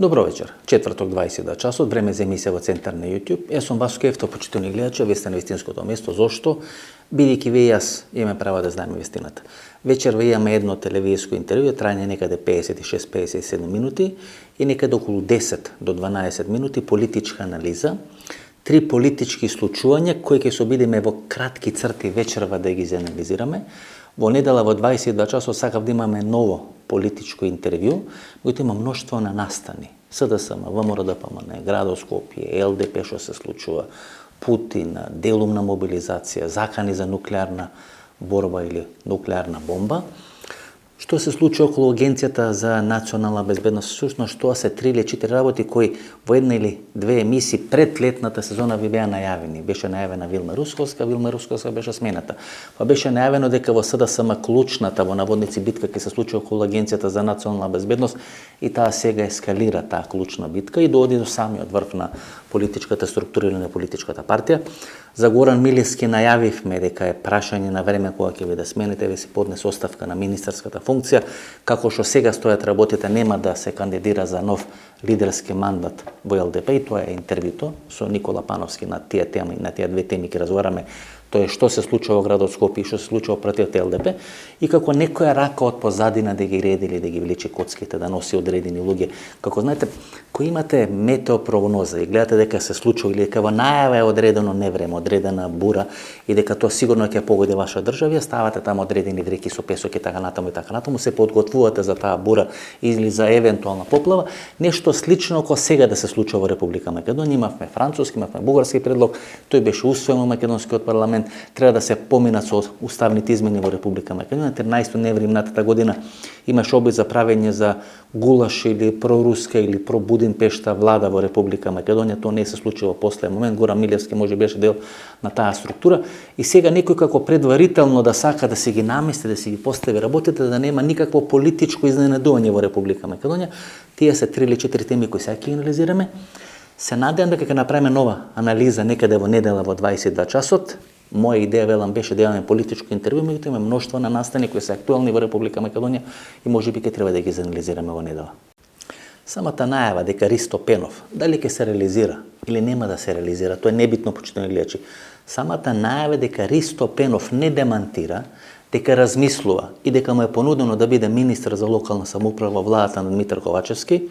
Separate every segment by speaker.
Speaker 1: Добро вечер. Четврток 22 часот, време за емисија во Центар на YouTube. Јас сум Васко Ефто, почитувани гледачи, вие сте на вистинското место. Зошто? Бидејќи вие и јас имаме право да знаеме вистината. Вечер вие имаме едно телевизиско интервју, трајање некаде 56-57 минути и некаде околу 10 до 12 минути политичка анализа. Три политички случувања кои ќе се обидеме во кратки црти вечерва да ги анализираме. Во недела во 22 часот сакав да имаме ново политичко интервју, којто има мноштво на настани. СДСМ, ВМРО-ДПМН, градот Скопје, ЛДП што се случува, Путин, делумна мобилизација, закани за нуклеарна борба или нуклеарна бомба. Што се случи околу Агенцијата за национална безбедност? Всушност, тоа се 3 или 4 работи кои во една или две емисии пред летната сезона ви беа најавени. Беше најавена Вилма Русковска беше смената. Па беше најавено дека во СДСМ клучната во наводници битка ќе се случи околу Агенцијата за национална безбедност и таа сега ескалира таа клучна битка и дооди до самиот врв на политичката структура или на политичката партија. За Горан Милевски најавивме дека е прашање на време кога ќе биде смените, ве се поднесе оставка на министерската функција, како што сега стојат работите, нема да се кандидира за нов лидерски мандат во ЛДП и тоа е интервјуто со Никола Пановски на тие теми, на тие две теми ќе разговараме. Тоа е што се случува во градот Скопје и што се случува во партијата ЛДП и како некоја рака од позадина да ги реди или да ги влече коцките, да носи одредени луѓе. Како знаете, кои имате метеопрогноза и гледате дека се случува или дека во најава е одредено невреме, одредена бура и дека тоа сигурно ќе погоди ваша држава, ставате таму одредени вреки со песок и така натаму, се подготвувате за таа бура или за евентуална поплава, нешто слично како сега да се случува во Република Македонија. Имавме француски, имавме бугарски предлог, тој беше усвоен во македонскиот парламент. Треба да се поминат со уставните измени во Република Македонија. 13 ноември минатата година имаше обид за правење за гулаш или проруска или пробудимпешта влада во Република Македонија. Тоа не се случи во последен момент. Горан Милевски може беше дел на таа структура и сега некој како предварително да сака да се ги намести, да се ги постави работите, да нема никакво политичко изненадување во Република Македонија. Тие се 3 или 4 теми кои сега ќе анализираме. Се надевам дека ќе направиме нова анализа некаде во недела во 22 часот. Моја идеја, велам, беше да имаме политичко интервју, меѓутоа има мноштво на настани кои се актуелни во Република Македонија и можеби ќе треба да ги анализираме во недела. Самата најава дека Ристо Пенов дали ќе се реализира или нема да се реализира, тоа е небитно, почитувани гледачи. Самата најава дека Ристо Пенов не демантира, дека размислува и дека му е понудено да биде министар за локална самоуправа во владата на Димитар Ковачевски,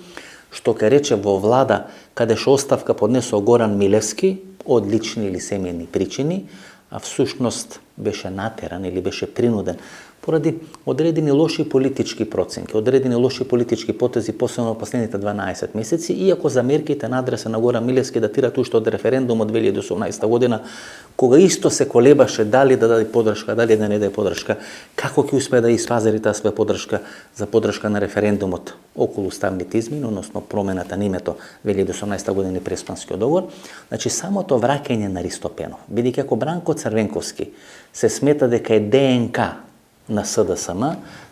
Speaker 1: што ке рече во влада каде што оставка поднесол Горан Милевски од лични или семејни причини, а всушност беше натеран или беше принуден поради одредени лоши политички проценки, одредени лоши политички потези, посебно во последните 12 месеци, иако замерките на адреса на Горан Милевски датираат уште од референдум од 2018 година, кога исто се колебаше дали да даде подршка, дали да не даде подршка, како ќе успее да испазари таа своја подршка за подршка на референдумот околу уставните измени, односно промената на името 2018 година и Преспанскиот договор. Значи, самото враќање на Ристо Пенов, бидејќи ако Бранко Црвенковски се смета дека е ДНК на СДСМ,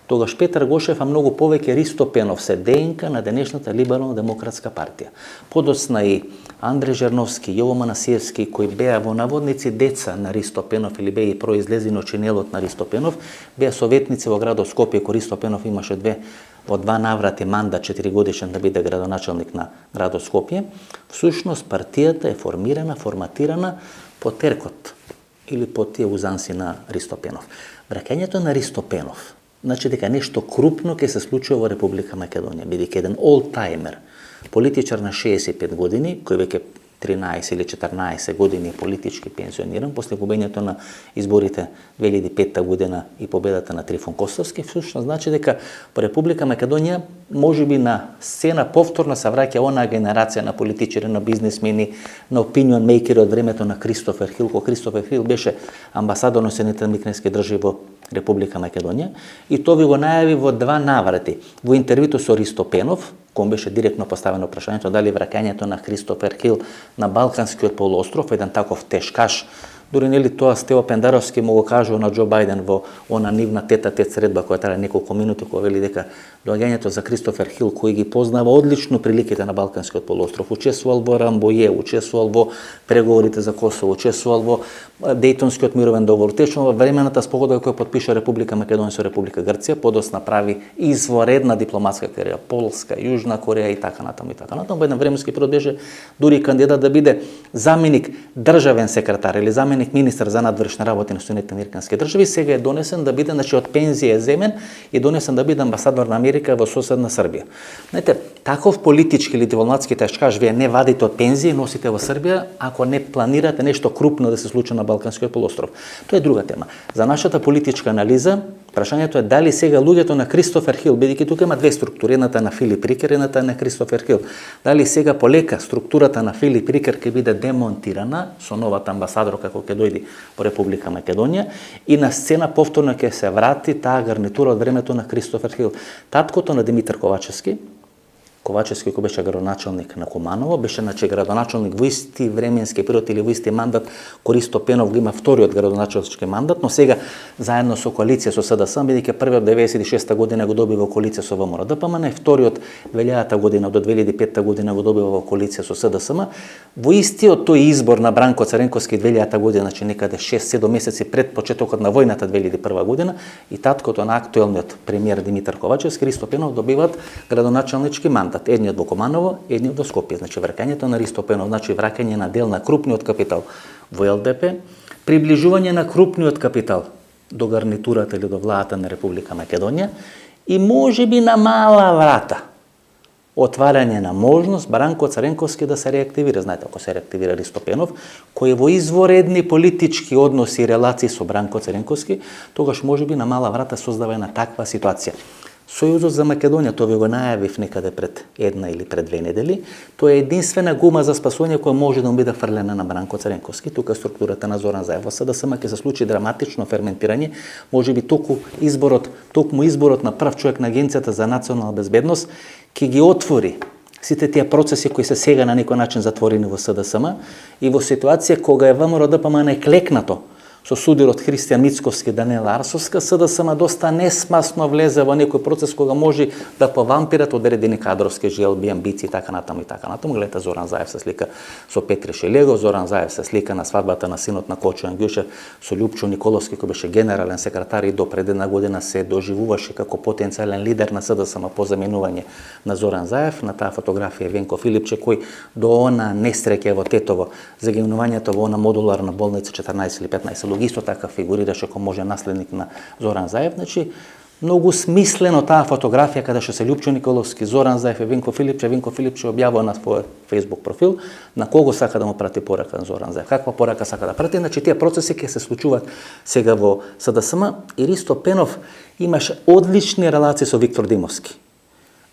Speaker 1: тогаш Петар Гошев, а многу повеќе Ристо Пенов се ДНК на денешната либерално-демократска партија. Подоцна и Андре Жерновски, Јово Манасиевски, кои беа во наводници деца на Ристо Пенов или беа и произлезени од чинелот на Ристо Пенов, беа советници во градот Скопје, кој Ристо Пенов имаше во два наврати мандат 4 годишен да биде градоначалник на градот Скопје. Всушност партијата е форматирана по теркот или по тие узанси на Ристо Пенов. Враќањето на Ристо Пенов значи дека нешто крупно ќе се случува во Република Македонија, бидејќи еден олтајмер, политичар на 65 години, кој веќе 13 или 14 години политички пензиониран после губењето на изборите 2005 година и победата на Трифон Костовски, всушност значи дека во Република Македонија можеби на сцена повторно се враќа онаа генерација на политичари, на бизнисмени, на опинион мејкери од времето на Кристофер Хил, кога Кристофер Хил беше амбасадор на Соединетите американски држави во Република Македонија и тоа ви го најави во два наврати. Во интервјуто со Ристо Пенов, кон беше директно поставено прашањето дали враќањето на Кристофер Хил на Балканскиот полуостров, еден таков тешкаш Дури нели тоа Стево Пендаровски му го кажува на Џо Бајден во она нивна тета-тет средба која трае неколку минути, која вели дека доаѓањето за Кристофер Хил, кој ги познава одлично приликите на Балканскиот полуостров, учествувал во Рамбоје, учествувал во преговорите за Косово, учествувал во Дејтонскиот мировен договор, течно во времената спогодба која подпиша Република Македонија со Република Грција, подосна прави изворедна дипломатска кариера, Полска, Јужна Кореја и така натаму и така натаму. Во еден временски период беше дури кандидат да биде заменик државен секретар или заменик министар за надворешни работи на Соединетите американски држави. Сега е донесен да биде, значи од пензија е земен и донесен да биде амбасадор на Америка во соседна Србија. Знаете, таков политички или дипломатски тешкаш вие не вадите од пензија и носите во Србија ако не планирате нешто крупно да се случи на Балканскиот полуостров. Тоа е друга тема. За нашата политичка анализа, прашањето е дали сега луѓето на Кристофер Хил, бидејќи тука има две структури, едната на Филип Рикер, едната на Кристофер Хил, дали сега полека структурата на Филип Рикер ќе биде демонтирана со новата амбасадор како ќе дојде во Република Македонија и на сцена повторно ќе се врати таа гарнитура од времето на Кристофер Хил. Таткото на Димитар Ковачевски, кој беше градоначалник на Куманово, беше градоначалник во исти временски период или во исти мандат. Користо Пенов го има вториот градоначалнички мандат, но сега заедно со коалиција со СДСМ, бидејќи првиот 96 година го добива коалиција со ВМРО-ДПМН, и вториот 2000 година до 2005 година го добива во коалиција со СДСМ. Во истиот тој избор на Бранко Царенковски 2000 година, значи некаде 6-7 месеци пред почетокот на војната 2001 година, и таткото на актуелниот премиер Димитар Ковачевски, Ристо Пенов, добиваат градоначалнички мандат. Едниот во Команово, едниот во Скопје. Значи враќањето на Ристо Пенов, значи враќање на дел на крупниот капитал во ЛДП, приближување на крупниот капитал до гарнитурата или до владата на Република Македонија и можеби на мала врата отварање на можност Бранко Царенковски да се реактивира. Знаете, ако се реактивира Ристо Пенов, кој е во изворедни политички односи и релации со Бранко Царенковски, тогаш можеби на мала врата создава една таква ситуација. Сојузот за Македонија, тоа ви го најавив некаде пред една или пред 2 недели, тоа е единствена гума за спасување која може да му биде фрлена на Бранко Царенковски. Тука структурата на Зоран Заев во СДСМ ќе се случи драматично ферментирање, можеби токму изборот на прв човек на Агенцијата за национална безбедност ќе ги отвори сите тие процеси кои се сега на некој начин затворени во СДСМ и во ситуација кога е ВМРО-ДПМН клекнато со судирот Христијан Мицковски, Даниела Арсовска, СДСМ доста несмасно влезе во некој процес кога може да повампират одредени кадровски желби, амбиции и така натаму и така натаму. Гледате, Зоран Заев се слика со Петри Шелего, Зоран Заев се слика на свадбата на синот на Кочо Ангјушев со Љупчо Николовски, кој беше генерален секретар и до пред една година се доживуваше како потенцијален лидер на СДСМ по заменување на Зоран Заев. На таа фотографија Венко Филипче, кој до она несреќа во Тетово, загинувањето во она модуларна болница 14 или 15 исто така фигурираше како може наследник на Зоран Заев. Значи, многу смислено таа фотографија каде што се Љупчо Николовски, Зоран Заев и Венко Филипче објавува на својот Facebook профил на кого сака да му прати порака на Зоран Заев, каква порака сака да прати. Значи, тие процеси ќе се случуваат сега во СДСМ и Ристо Пенов имаше одлични релации со Виктор Димовски,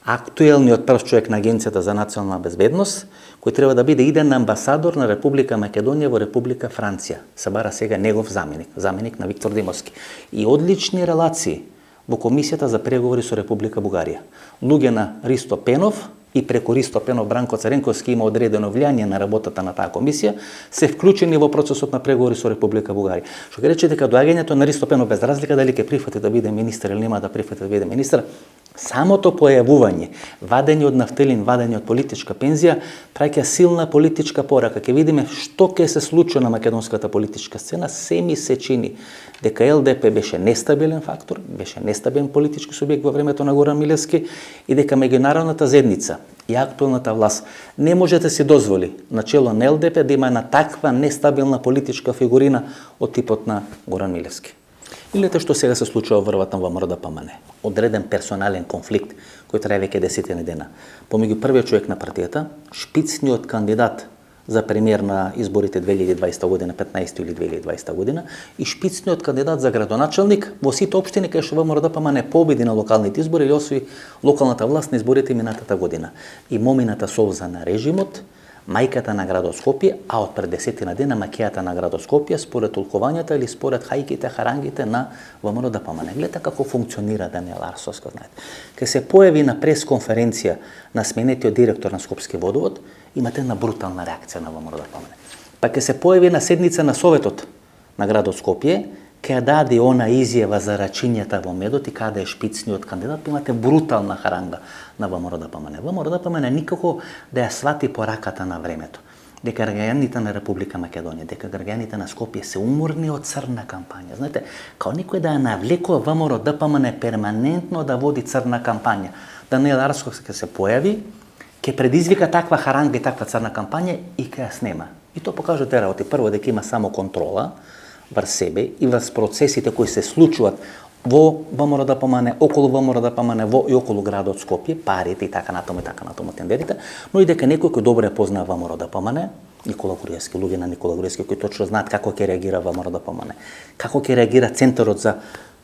Speaker 1: актуелниот прв човек на Агенцијата за национална безбедност, кој треба да биде иден амбасадор на Република Македонија во Република Франција. Се бара сега негов заменик на Виктор Димовски. И одлични релации во Комисијата за преговори со Република Бугарија. Луѓе на Ристо Пенов и преку Ристо Пенов Бранко Царенковски има одредено влијание на работата на таа комисија, се вклучени во процесот на преговори со Република Бугарија. Што ќе рече дека доаѓањето на Ристо Пенов, без разлика дали ќе прифати да биде министер или нема да прифати да биде министер, самото појавување, вадење од нафтелин, вадење од политичка пензија, праќа силна политичка порака. Ќе видиме што ќе се случи на македонската политичка сцена. Се ми се чини дека ЛДП беше нестабилен фактор, беше нестабилен политички субјект во времето на Горан Милевски и дека меѓународната заедница и актуелната власт не може да се дозволи на чело на ЛДП да има една таква нестабилна политичка фигурина од типот на Горан Милевски. Илете што сега се случува во врвата во ВМРО-ДПМН. Одреден персонален конфликт кој трае веќе 10 дена помеѓу првиот човек на партијата, шпицниот кандидат за премиер на изборите 2020 година, 15 или 2020 година, и шпицниот кандидат за градоначалник во сите општини кај што ВМРО-ДПМН победи на локалните избори или освои локалната власт на изборите минатата година. И момината солза на режимот, мајката на градот Скопје, а од пред 10 дена маќејата на градот Скопје според толкувањата или според хајките, харангите на ВМРО-ДПМН. Гледате како функционира Даниела Арсовска, знаете. Ке се појави на пресконференција на сменетиот директор на Скопски водовод, имате една брутална реакција на ВМРО-ДПМН. Па ке се појави на седница на Советот на градот Скопје, ќе даде она изјава за рачињата во медот и каде е шпицниот кандидат, имате брутална харанга на ВМРО-ДПМН. ВМРО-ДПМН никако да ја свати пораката на времето, дека граѓаните на Република Македонија, дека граѓаните на Скопје се уморни од црна кампања. Знаете, као никој да ја навлекува ВМРО-ДПМН перманентно да води црна кампања. Даниел Арсовски ќе се појави, ќе предизвика таква харанга и таква црна кампања и ќе ја снема. И тоа покажа две работи. Прво, дека има само контрола врз себе и врз процесите кои се случуваат во ВМРО-ДПМН, околу ВМРО-ДПМН, во и околу градот Скопје, парите и така натаму тендерите, но и дека некој кој добро ја познава ВМРО-ДПМН, Никола Груевски, луѓе на Никола Груевски кои точно знаат како ќе реагира ВМРО-ДПМН, како ќе реагира Центарот за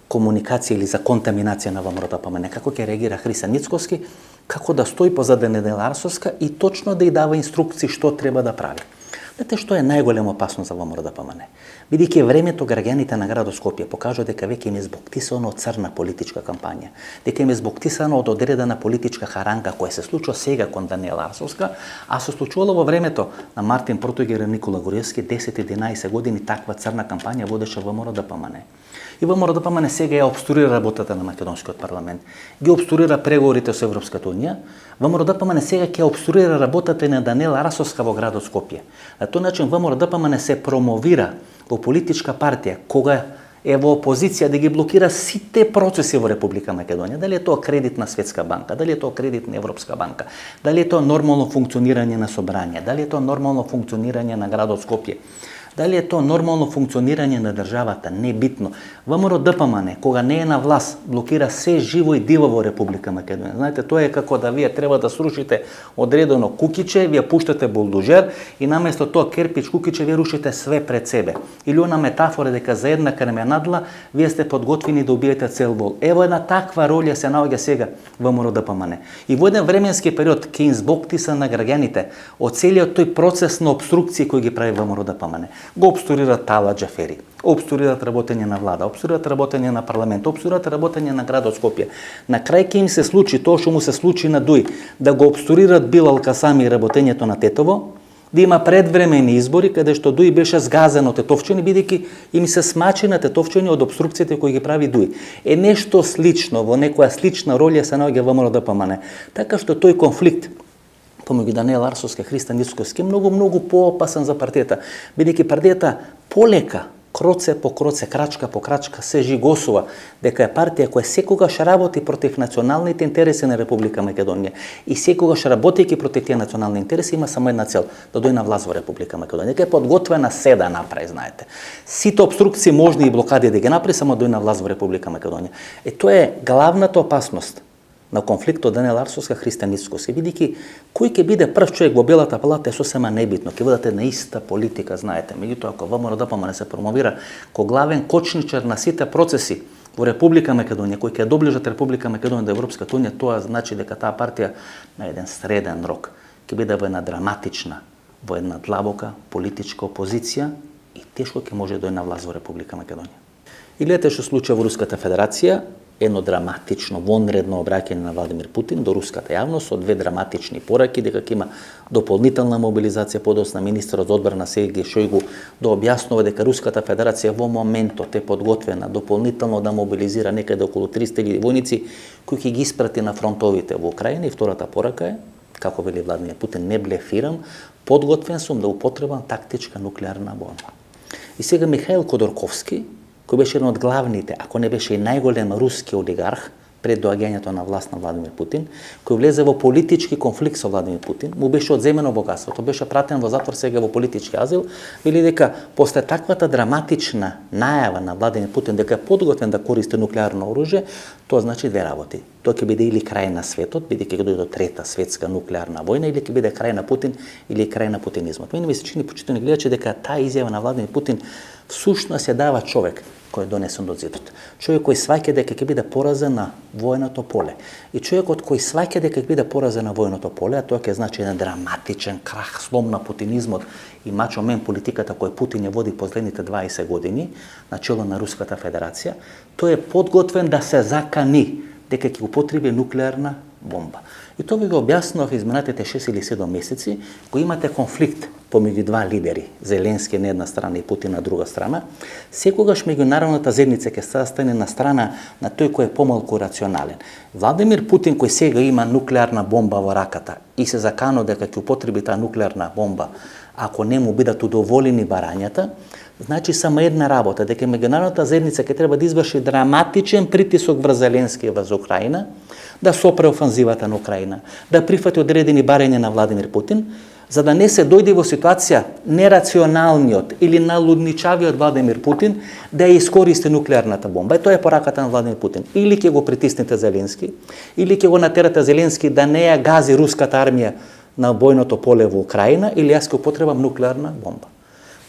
Speaker 1: комуникација или за контаминација на ВМРО-ДПМН, како ќе реагира Хрисан Ницковски, како да стои позади Даниела Арсовска и точно да ја дава инструкции што треба да прави. Знаете што е најголема опасност за ВМРО-ДПМН? Бидејќи времето граѓаните на градот Скопје покажува дека веќе им е збоктисано од црна политичка кампања, дека им е збоктисано од одредена политичка харанга која се случува сега кон Даниела Арсовска, а се случувало во времето на Мартин Протогер и Никола Груевски 10-11 години таква црна кампања водеше во ВМРО-ДПМН. И ВМРО-ДПМН сега ја обструира работата на македонскиот парламент, ги обструира преговорите со Европската унија. ВМРО-ДПМН сега ќе обструира работата на Даниела Арсовска во градот Скопје. На тој начин ВМРО-ДПМН се промовира во политичка партија кога е во опозиција да ги блокира сите процеси во Република Македонија. Дали е тоа кредит на Светска банка, дали е тоа кредит на Европска банка, дали е тоа нормално функционирање на собрание, дали е тоа нормално функционирање на градот Скопје, дали е тоа нормално функционирање на државата, не битно. ВМРО-ДПМН, кога не е на власт, блокира се живо и диво во Република Македонија. Знаете, тоа е како да вие треба да срушите одредено кукиче, вие пуштате булдожер и наместо тоа керпич кукиче вие рушите све пред себе. Или она метафора дека за една крменадла вие сте подготвени да убиете цел вол. Ево една таква роља се наоѓа сега во ВМРО-ДПМН. И во еден временски период ќе им збоктиса на граѓаните од целиот тој процес на обструкција кој ги прави ВМРО-ДПМН. Го обструират Тала Џафери, обструират работење на влада, обструират работење на парламент, обструират работење на градот Скопје. На крај ќе им се случи тоа што му се случи на Дуј, да го обструират Билал Касами и работењето на Тетово, да има предвремени избори каде што Дуј беше згазен од тетовчани, бидејќи им се смачи на тетовчани од обструкциите кои ги прави Дуј. Е нешто слично, во некоја слична роља се наоѓа во ВМРО-ДПМН. Така што тој конфликт помеѓу Даниел Арсовски и Христан Ницковски многу поопасен за партијата, бидејќи партијата полека, кроце по кроце, крачка по крачка се жигосува дека е партија која секогаш работи против националните интереси на Република Македонија и секогаш работејќи против тие национални интереси има само една цел, да дојде на власт во Република Македонија. Дека е подготвена се да направи, знаете. Сите обструкции можни и блокади да ги направи, само дојде на власт во Република Македонија. Тоа е главната опасност на конфликтот Даниел Арсовска Христан Ницковски, бидејќи кој ќе биде прв човек во Белата палата е сосема небитно, ќе водат една иста политика, знаете. Меѓутоа, ако ВМРО-ДПМН се промовира ко главен кочничар на сите процеси во Република Македонија, кои ќе доближат Република Македонија до Европската унија, тоа значи дека таа партија на еден среден рок ќе биде во една драматична, во една длабока политичка опозиција и тешко ќе може да дојде на власт во Република Македонија. И гледате што случува во Руската Федерација, едно драматично, вонредно обраќање на Владимир Путин до руската јавност со две драматични пораки дека ќе има дополнителна мобилизација, подосна министерот за одбрана Сергеј Шојгу да објаснува дека Руската Федерација во моментот е подготвена дополнително да мобилизира некаде околу 300.000 војници кои ќе ги испрати на фронтовите во Украина. И втората порака е, како вели Владимир Путин, не блефирам, подготвен сум да употребам тактичка нуклеарна бомба. И сега Михаил Ходорковски, кој беше еден од главните, ако не беше и најголем руски олигарх пред доаѓањето на власт на Владимир Путин, кој влезе во политички конфликт со Владимир Путин, му беше одземено богатството, беше пратен во затвор сега во политички азил, вели дека после таквата драматична најава на Владимир Путин дека е подготвен да користи нуклеарно оружје, тоа значи две работи. Тоа ќе биде или крај на светот, бидејќи ќе дојде до трета светска нуклеарна војна, или ќе биде крај на Путин, или крај на путинизмот. Мене ми се чини, почитувани гледачи, дека таа изјава на Владимир Путин всушност ја дава човек кој е донесен до зидот. Човек кој сваќа дека ќе биде поразен на војното поле. И човекот кој сваќа дека ќе биде поразен на војното поле, а тоа ќе значи еден драматичен крах, слом на путинизмот и мачо мен политиката која Путин ја води последните 20 години на чело на Руската Федерација, тој е подготвен да се закани дека ќе употреби нуклеарна бомба. И тоа ви го објаснав изминатите 6 или 7 месеци, кој имате конфликт помеѓу два лидери, Зеленски на една страна и Путин на друга страна, секогаш меѓународната заедница ќе стане на страна на тој кој е помалку рационален. Владимир Путин, кој сега има нуклеарна бомба во раката и се закано дека ќе употреби таа нуклеарна бомба, ако не му бидат удоволени барањата, значи само една работа, дека меѓународната заедница ќе треба да изврши драматичен притисок врз Зеленски и врз Украина, да сопре офанзивата на Украина, да прифати одредени барања на Владимир Путин, за да не се дојде во ситуација нерационалниот или налудничавиот Владимир Путин да ја искористи нуклеарната бомба. И тоа е пораката на Владимир Путин. Или ќе го притиснете Зеленски, или ќе го натерате Зеленски да не ја гази руската армија на бојното поле во Украина, или јас ќе употребам нуклеарна бомба.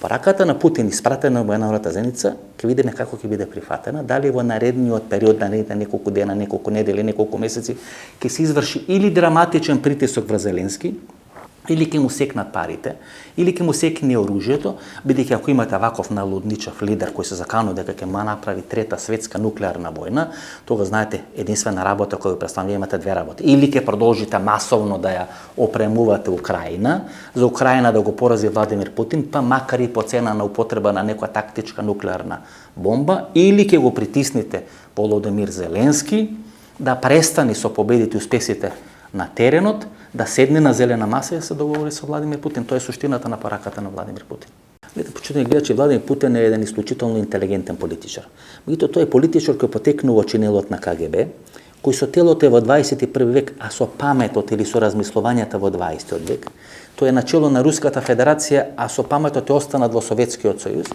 Speaker 1: Пораката на Путин, испратена во меѓународната заедница, ќе видиме како ќе биде прифатена, дали во наредниот период на неколку дена, неколку недели, неколку месеци ќе се изврши или драматичен притисок врз Зеленски, или ќе му секнат парите, или ќе му секне оружјето, бидејќи ако имате ваков налудничав лидер кој се заканува дека ќе направи трета светска нуклеарна војна, тога знаете, единствена работа која представува имате две работи. Или ќе продолжите масовно да ја опремувате Украина, за Украина да го порази Владимир Путин, па макар и по цена на употреба на некоја тактичка нуклеарна бомба, или ќе го притиснете Володимир Зеленски да престани со победите и успесите на теренот, да седне на зелена маса и да се договори со Владимир Путин. Тоа е суштината на пораката на Владимир Путин. Почитувани гледачи, Владимир Путин е еден исклучително интелигентен политичар. Меѓутоа тој е политичар кој потекнува од чинелот на КГБ, кој со телото е во 21 век, а со паметот или со размислувањата во 20 век. Тој е начело на Руската федерација, а со паметот е останат во Советскиот сојуз.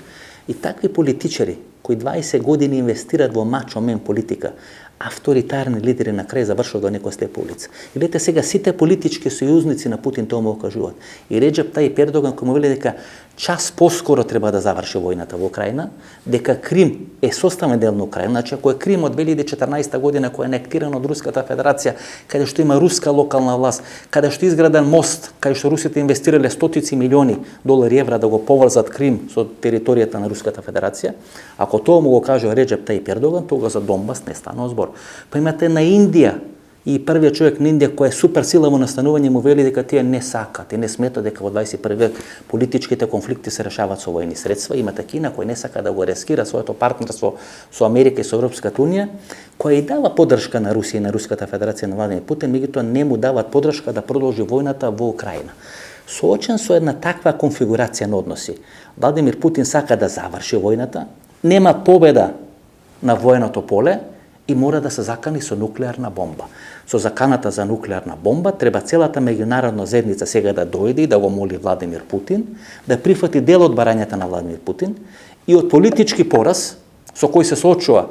Speaker 1: И такви политичари кои 20 години инвестират во мачо мен политика, авторитарни лидери на крај завршуваат во некоја слепа улица. И гледате сега сите политички сојузници на Путин тоа му окажуваат. И Реджеп Тајип Ердоган кој му вели дека час поскоро треба да заврши војната во Украина, дека Крим е составен дел на Украина, значи ако е Крим од 2014 година кој е анектиран од Руската федерација, каде што има руска локална власт, каде што е изграден мост, каде што русите инвестирале стотици милиони долари евра да го поврзат Крим со територијата на Руската федерација, ако тоа му го каже Реджеп Тајип Ердоган, тога за Донбас не станува збор. Па имате на Индија, и првиот човек на Индија кој е суперсила во настанување му вели дека тие не сакаат и не сметат дека во 21 век политичките конфликти се решаваат со војни средства. Имате Кина кој не сака да го рескира своето партнерство со Америка и со Европската унија, која и дава поддршка на Русија и на Руската федерација на Владимир Путин, меѓутоа не му даваат поддршка да продолжи војната во Украина. Соочен со една таква конфигурација на односи, Владимир Путин сака да заврши војната, нема победа на војното поле и мора да се закани со нуклеарна бомба. Со заканата за нуклеарна бомба треба целата меѓународна заедница сега да дојде и да го моли Владимир Путин да прифати дел од барањата на Владимир Путин и од политички пораз со кој се соочува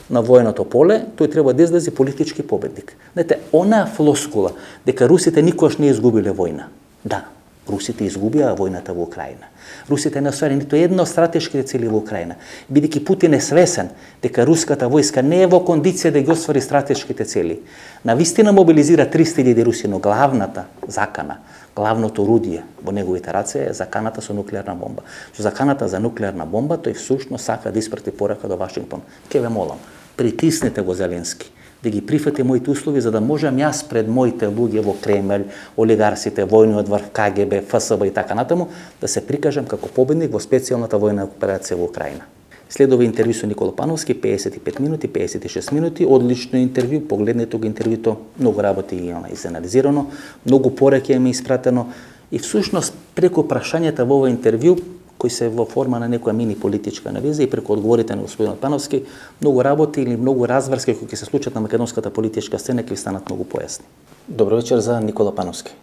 Speaker 1: на војното поле, тој треба да излезе политички победник. Знаете, онаа флоскула дека русите никогаш не изгубиле војна. Да, русите изгубија војната во Украина. Русите не оствари ниту една од стратешките цели во Украина, бидејќи Путин е свесен дека руската војска не е во кондиција да ги оствари стратешките цели. Навистина мобилизира 300.000 руси, но главната закана, главното орудие во неговите раце е заканата со нуклеарна бомба. Со заканата за нуклеарна бомба тој всушност сака да испрати порака до Вашингтон. Ке ве молам, притиснете го Зеленски да ги прифати моите услови за да можам јас пред моите луѓе во Кремљ, олигарсите, војниот врв, КГБ, ФСБ и така натаму, да се прикажам како победник во специјалната војна операција во Украина. Следува интервју со Никола Пановски, 55 минути, 56 минути, одлично интервју, погледнете го интервјуто, многу работи има изанализирано, многу пораки ми испратено и всушност преку прашањата во овој интервју кои се во форма на некоја мини политичка анализа и преку одговорите на господинот Пановски, многу работи или многу разврски кои ќе се случат на македонската политичка сцена ќе станат многу појасни. Добро вечер за Никола Пановски.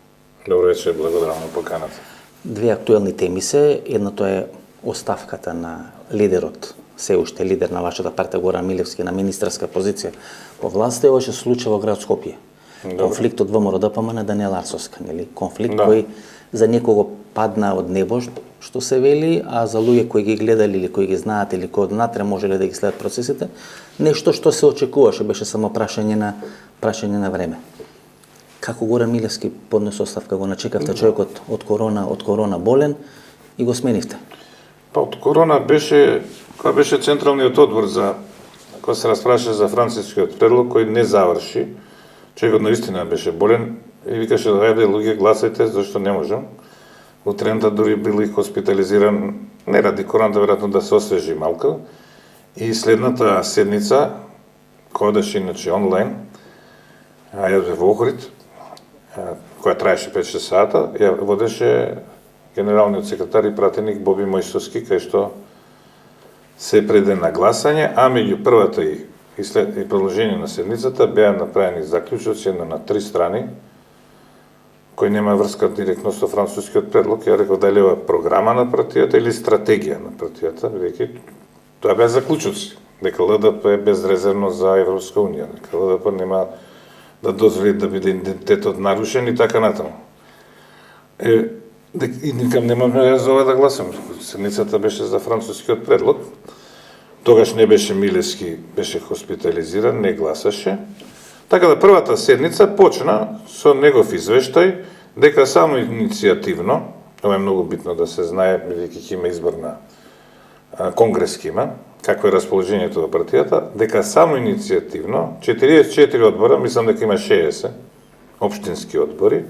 Speaker 2: Добро вечер, благодарам на поканата.
Speaker 1: Две актуелни теми се, едното е оставката на лидерот, се уште лидер на вашата партија Горан Милевски на министерска позиција во власта, ова се случи во град Скопје. Конфликтот ВМРО ДПМН Даниел Арсовска, нели? Конфликт кој за некого падна од небо, што се вели, а за луѓе кои ги гледали или кои ги знаат или кои однатре можеле да ги следат процесите, нешто што се очекуваше, беше само прашање на време. Како Горан Милевски поднесе оставка, го начекавте човекот од корона болен и го сменивте?
Speaker 2: Па од корона беше централниот одбор за кој се расправаше за Францискиот предлог кој не заврши. Човекот наистина беше болен и викаше, ајде луѓе гласајте, зашто не можам. Утрената дури бил и хоспитализиран, не ради короната, веројатно да се освежи малку. И следната седница, која одеше иначе онлайн, ја во Охрид, која траеше 5-6 сата, ја водеше генералниот секретар и пратеник Боби Мојсовски, кај што се преде на гласање, а меѓу првата и продолжение на седницата беа направени заклучоци на 3 страни, кој нема врска директно со францускиот предлог. Ја реков дали ова програма на партијата или стратегија на партијата, веќе тоа беа заклучоци, дека ЛДП е безрезервно за Европска унија, дека ЛДП нема да дозволи да биде идентитетот нарушен и така натаму. И никам немаме за ова да гласам. Седницата беше за францускиот предлог. Тогаш не беше Милевски, беше хоспитализиран, не гласаше. Така да првата седница почна со негов извештај дека само иницијативно, ова е многу битно да се знае, бидејќи ќе има избор на конгрес ќе има, какво е расположението во партијата, дека само иницијативно 44 одбора, мислам дека има 60 општински одбори,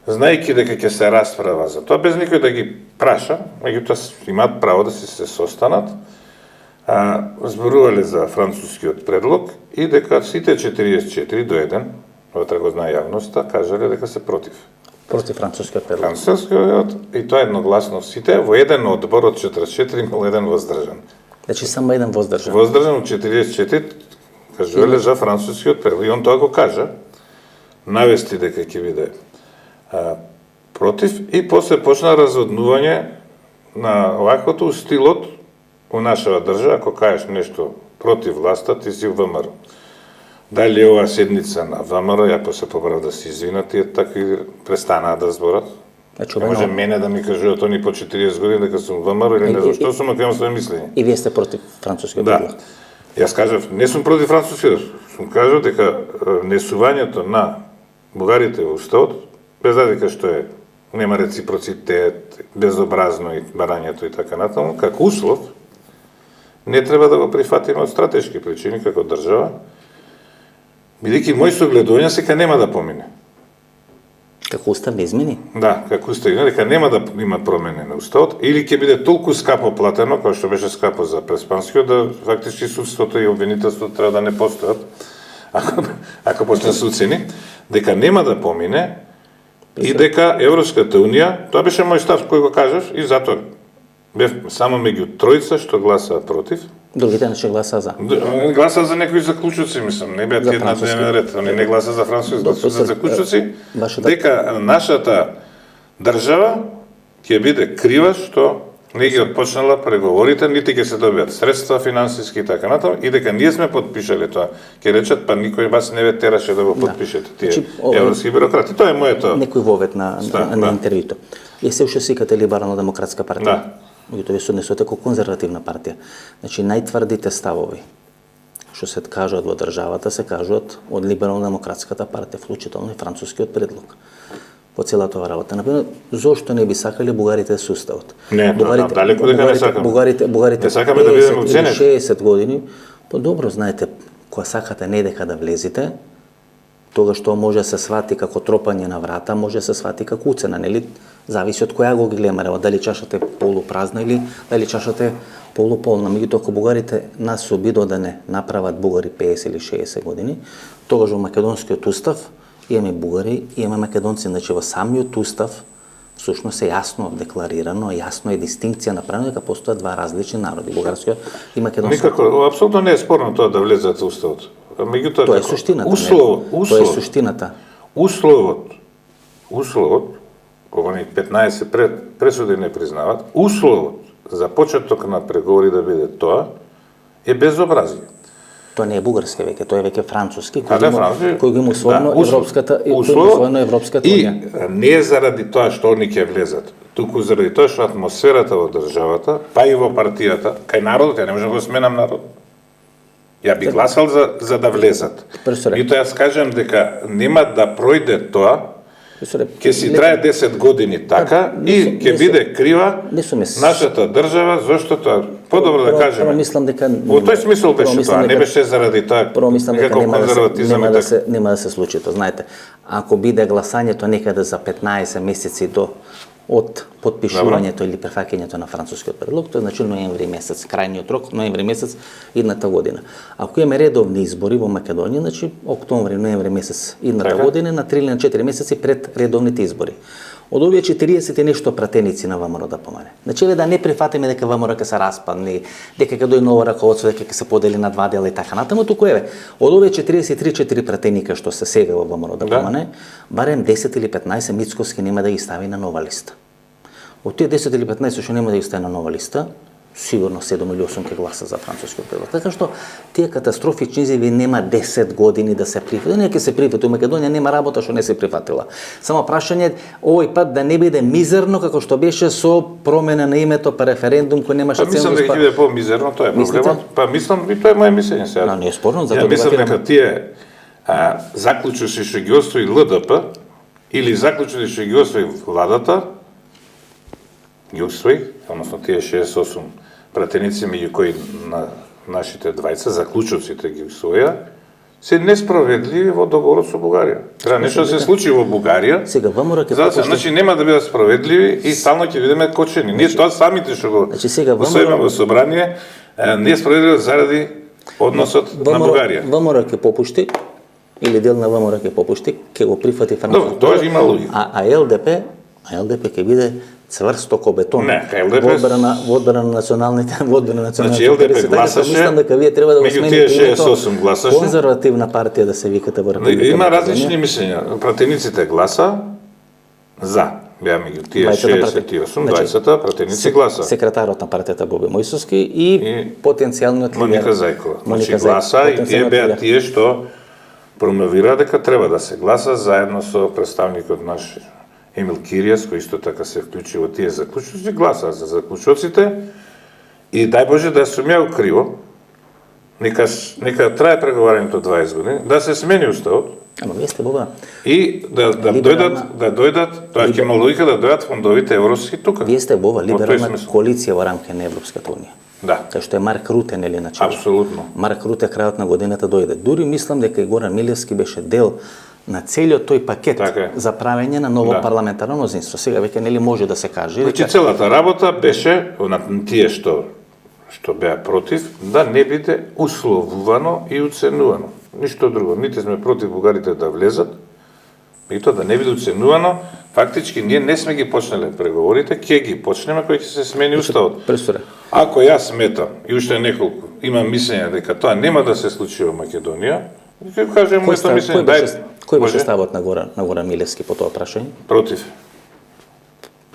Speaker 2: знаејќи дека ќе се расправа за тоа, без никој да ги праша, меѓутоа имаат право да се состанат, зборувале за францускиот предлог и дека сите 44 до 1, ова го знае јавноста, кажале дека се против.
Speaker 1: Против францускиот предлог.
Speaker 2: Францускиот, и тоа едногласно сите, во еден одбор од 44 имал еден воздржан.
Speaker 1: Значи само еден воздржан.
Speaker 2: Воздржан од 44 кажувале за францускиот предлог. И он тоа го кажа, навести дека ќе биде против, и после почна разводнување на оваквото стилот у нашава држава, ако кажеш нешто против власта, ти си у ВМРО. Дали ова седница на ВМРО, ја после побрав да се извинат, тие така и престанаа да зборат.
Speaker 1: Значи,
Speaker 2: може мене да ми кажуваат они по 40 години дека сум ВМРО или не знам што сум, ако имам своје мислење.
Speaker 1: И вие сте против францускиот
Speaker 2: Да.
Speaker 1: предлог?
Speaker 2: Јас кажав, не сум против францускиот, сум кажав дека внесувањето на бугарите во уставот, без разлика што е, нема реципроцитет, безобразно и барањето и така натаму, како услов, не треба да го прифатиме од стратешки причини како држава, бидејќи мој согледување сека нема да помине.
Speaker 1: Како уставни измени?
Speaker 2: Да, како уставни, дека нема да има промени на уставот, или ќе биде толку скапо платено, како што беше скапо за Преспанскиот, да фактички судството и обвинителството треба да не постојат, ако почне се уцени, дека нема да помине и дека Европската унија, тоа беше мој став кој го кажав и затоа бев само меѓу тројца што гласаа против.
Speaker 1: Другите не гласа за.
Speaker 2: Гласа за некои заклучоци, мислам, не беа тие на дневен ред, они не гласа за француски, гласа за заклучоци, дека нашата држава ќе биде крива што не ги отпочнала преговорите, нити ќе се добијат средства финансиски и така натаму, и дека ние сме подпишале тоа. Ќе речат, па никој вас не ве тераше да го подпишете, тие европски бюрократи. Тоа е моето.
Speaker 1: Некој вовет на интервјуто. И се уште сикате либерално-демократска партија.
Speaker 2: Да.
Speaker 1: Меѓутоа вие се однесувате како конзервативна партија. Значи најтврдите ставови што се кажуваат во државата се кажуваат од либерално-демократската партија, вклучително и францускиот предлог. Во целата ова работа. Например, зошто не би сакале бугарите да се устават?
Speaker 2: Не, далеко дека не сакаме.
Speaker 1: Бугарите
Speaker 2: не сакаме да бидеме оценети.
Speaker 1: 60 години, подобро знаете, кога сакате не дека да влезете, тогаш тоа може да се свати како тропање на врата, може да се свати како уцена, нели? Зависи од која го гледаме, дали чашата е полупразна или дали чашата е полуполна. Меѓутоа, ако бугарите нас се обидат да не направат бугари 50 или 60 години, тогаш во македонскиот устав имаме бугари, имаме македонци, значи во самиот устав всушност е јасно декларирано, јасно е дистинкција направена дека постојат два различни народи, бугарскиот и македонскиот.
Speaker 2: Никако, апсолутно не е спорно тоа да влезат во уставот. Меѓутоа,
Speaker 1: тоа е суштината. Тоа е суштината.
Speaker 2: Условот, кога 15 пресуди не признават, условот за почеток на преговори да биде тоа е безобразие.
Speaker 1: Тоа не е бугарски веќе, тоа е веќе француски,
Speaker 2: кој
Speaker 1: го има усвоено европската
Speaker 2: и не е заради тоа што они ќе влезат, туку заради тоа што атмосферата во државата, па и во партијата, кај народот, ја не можам да го сменам народ. Ја би гласал за да влезат. И тоа јас кажам дека нема да пројде тоа, ќе си трае 10 години така и ќе биде крива нашата држава, зашто тоа подобро да кажеме.
Speaker 1: Прво мислам дека
Speaker 2: во тој смисол беше тоа, не беше заради тоа.
Speaker 1: Прво мислам дека
Speaker 2: конзерватизам
Speaker 1: нема да се случи тоа. Знаете, ако биде гласањето некаде за 15 месеци од потпишувањето или префаќањето на францускиот предлог, тоа значи ноември месец, крајниот рок, ноември месец идната година. Ако имаме редовни избори во Македонија, значи октомври, ноември месец идната година, на 3 или на 4 месеци пред редовните избори. Од овие 40 и нешто пратеници на ВМРО да помане. Значи да не прифатиме дека ВМРО ќе се распадне, дека ќе дојде ново раководство, дека ќе се подели на два дела и така натаму, туку од овие 43-4 пратеника што се сега во ВМРО да помане, барем 10 или 15 Мицкоски нема да ги стави на нова листа. Од тие 10 или 15 што нема да ги стави на нова листа, сигурно 7 или 8 ќе гласа за францускиот предлог. Така што тие катастрофични изјави нема 10 години да се прифати. Не ќе се прифати, у Македонија нема работа што не се прифатила. Само прашање овој пат да не биде мизерно како што беше со промена на името па референдум кој немаше цензус.
Speaker 2: Мислам дека ќе биде по-мизерно, тоа е проблемот. Па мислам и тоа е мое мислење сега.
Speaker 1: Не е спорно, затоа
Speaker 2: мислам дека тие заклучоци што ги остави ЛДП или заклучоци што ги остави владата ги усвои, односно тие 68 пратеници меѓу кои на нашите двајца, заклучоците ги усвоја, се несправедливи во договорот со Бугарија. Треба нешто да се случи во Бугарија.
Speaker 1: Сега ВМРО ќе
Speaker 2: попушти. Значи нема да бидат справедливи и стално ќе бидеме кочени. Ние тоа самите што го усвоиме во собрание, не е справедливо заради односот на Бугарија.
Speaker 1: ВМРО ќе попушти или дел на ВМРО ќе попушти, ќе го прифати францускиот.
Speaker 2: Тоа има логика.
Speaker 1: А ЛДП ќе биде цврсто ко бетон.
Speaker 2: во
Speaker 1: одбрана на националните
Speaker 2: Значи ЛДП гласаше.
Speaker 1: Мислам дека вие треба да го смените името
Speaker 2: 68 гласаше.
Speaker 1: Конзервативна партија да се викате во Република.
Speaker 2: Има различни мислења. Пратениците гласа за. Беа меѓу тие 68, 20 пратеници гласа.
Speaker 1: Секретарот на партијата Боби Мојсовски и потенцијалниот лидер
Speaker 2: Моника Зајкова. Значи гласа и тие беа тие што промовира дека треба да се гласа заедно со представникот наш Емил Киријас, кој исто така се вклучи во тие заклучоци, гласа за заклучоците и дај Боже да сум ја криво, нека трае преговарањето 20 години, да се смени уставот.
Speaker 1: Ама вие сте Бога.
Speaker 2: И да дојдат, тоа ќе има логика да дојдат фондовите европски тука.
Speaker 1: Вие сте Бога либерална коалиција во рамки на Европската унија.
Speaker 2: Да.
Speaker 1: Кај што е Марк Руте нели на чело.
Speaker 2: Апсолутно.
Speaker 1: Марк Руте крајот на годината дојде. Дури мислам дека и Горан Милевски беше дел на целиот тој пакет за правење на ново парламентарно мнозинство. Сега веќе нели може да се каже.
Speaker 2: Значи целата работа беше на тие што беа против да не биде условувано и оценувано. Ништо друго. Нити сме против бугарите да влезат, и тоа да не биде оценувано. Фактички ние не сме ги почнале преговорите, ќе ги почнеме кој ќе се смени уставот. Ако јас сметам и уште неколку имам мислење дека тоа нема да се случи во Македонија, ќе кажем моето мислење.
Speaker 1: Кој беше ставот на Горан Милевски по тоа прашање?
Speaker 2: Против.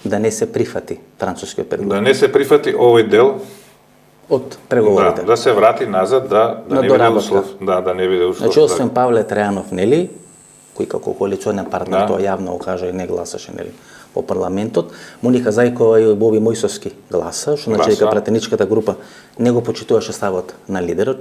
Speaker 1: Да не се прифати францускиот предлог.
Speaker 2: Да не се прифати овој дел
Speaker 1: од преговорите.
Speaker 2: Да се врати назад, да не биде услов. Да не биде услов.
Speaker 1: Значи, освен Павле Трајанов, нели, кој како коалиционен партнер тоа јавно го кажа и не гласаше, нели, во парламентот, Моника Зајкова и Боби Мојсовски гласа, што значи дека пратеничката група не го почитуваше ставот на лидерот.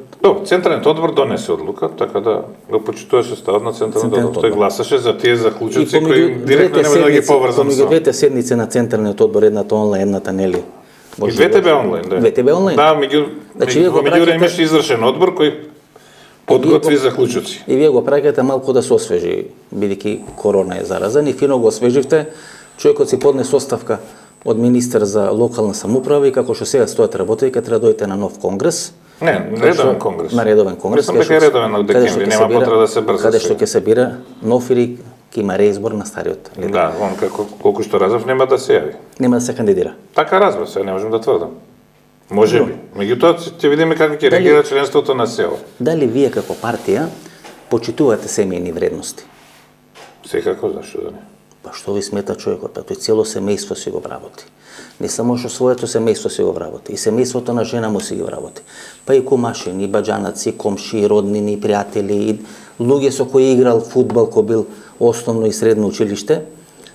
Speaker 2: Централниот одбор донесе одлука, така да го почитуваше ставот на Централниот одбор. Тој гласаше за тие заклучоци кои директно нема да ги поврзам со.
Speaker 1: Помеѓу двете седници на Централниот одбор, едната онлайн, едната нели.
Speaker 2: И двете беа онлайн, да.
Speaker 1: Двете беа онлайн.
Speaker 2: Да, меѓу имаше извршен одбор кој подготви заклучоци.
Speaker 1: И вие го праќате малку да се освежи, бидејќи корона е заразен, и фино го освеживте. Човекот си поднесе оставка од министер за локална самоуправа и како што сега стојат работи, ќе треба да дојдете на нов конгрес.
Speaker 2: Не, редовен конгрес.
Speaker 1: На редовен конгрес.
Speaker 2: Мислам дека е редовен од декември, нема потреба да се брза.
Speaker 1: Каде што ќе се бира нов или ќе има реизбор на стариот лидер.
Speaker 2: Да, он колку што разбрав нема да се јави.
Speaker 1: Нема да се кандидира.
Speaker 2: Така разбрав, сега не можам да тврдам. Може би. Меѓутоа ќе видиме како ќе реагира членството на СЕО.
Speaker 1: Дали вие како партија почитувате семејни вредности?
Speaker 2: Секако, зашто да не?
Speaker 1: Па што ви смета човекот? Па тој цело семејство си го вработи. Не само што своето семејство си го вработи, и семејството на жена му си ги вработи. Па и кумашини, и баџанаци, и комши, и роднини, и пријатели, и луѓе со кои играл фудбал, кој бил основно и средно училиште,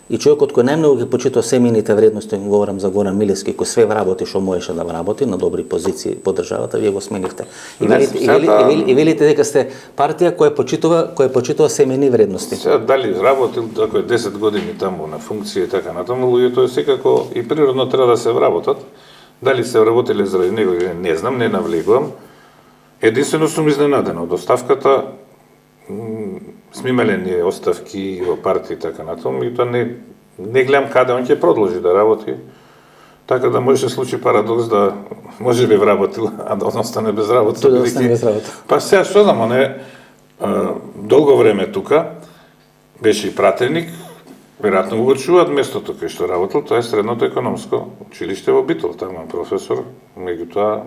Speaker 1: И човекот кој најмногу ги почитува семејните вредности, говорам за Горан Милевски, кој све вработи што можеше да вработи на добри позиции по државата, вие го сменивте. И велите дека сте партија која почитува семејни вредности.
Speaker 2: Сега дали работил ако е 10 години таму на функција и така натаму, луѓето е секако и природно треба да се вработат. Дали се вработиле заради него или не знам, не навлегувам. Единствено сум изненаден од оставката. Сме имале ние оставки во партија и така натаму, и тоа не гледам каде он ќе продолжи да работи. Така да може да случи парадокс да може би вработил, а да остане без работа.
Speaker 1: Тој да остане без работа.
Speaker 2: Па сега што знам, оне долго време тука беше и пратеник, веројатно го чуваат местото кај што работил, тоа е средното економско училиште во Битол, таму професор, меѓутоа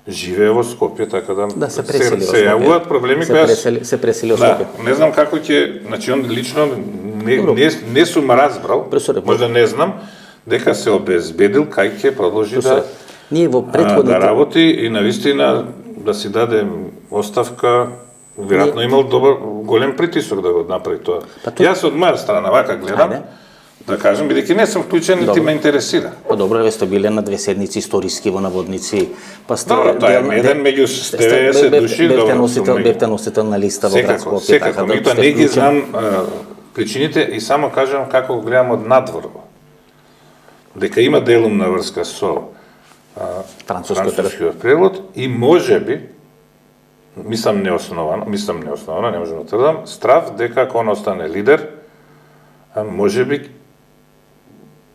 Speaker 2: живее во Скопје, така да
Speaker 1: се пресели во Скопје.
Speaker 2: Се јавуваат проблеми
Speaker 1: се пресели во Скопје.
Speaker 2: Да, не знам како ќе, значи он лично не сум разбрал, можда не знам, дека се обезбедил кај ќе продолжи
Speaker 1: ние во претходните
Speaker 2: да работи и навистина да си даде оставка. Веројатно имал голем притисок да го направи тоа. Јас од моја страна вака гледам, да кажам, бидејќи не сум вклучен, нити ме интересира.
Speaker 1: Па добро, ве сте биле на 2 седници историски во наводници, па сте
Speaker 2: тоа е еден меѓу 90 души,
Speaker 1: бевте носител на листа во град Скопје.
Speaker 2: Секако, меѓутоа не ги знам причините и само кажам како го гледам од надвор. Дека има делумна врска со францускиот превод и можеби, мислам неосновано, не можам да тврдам, страв дека ако он остане лидер, можеби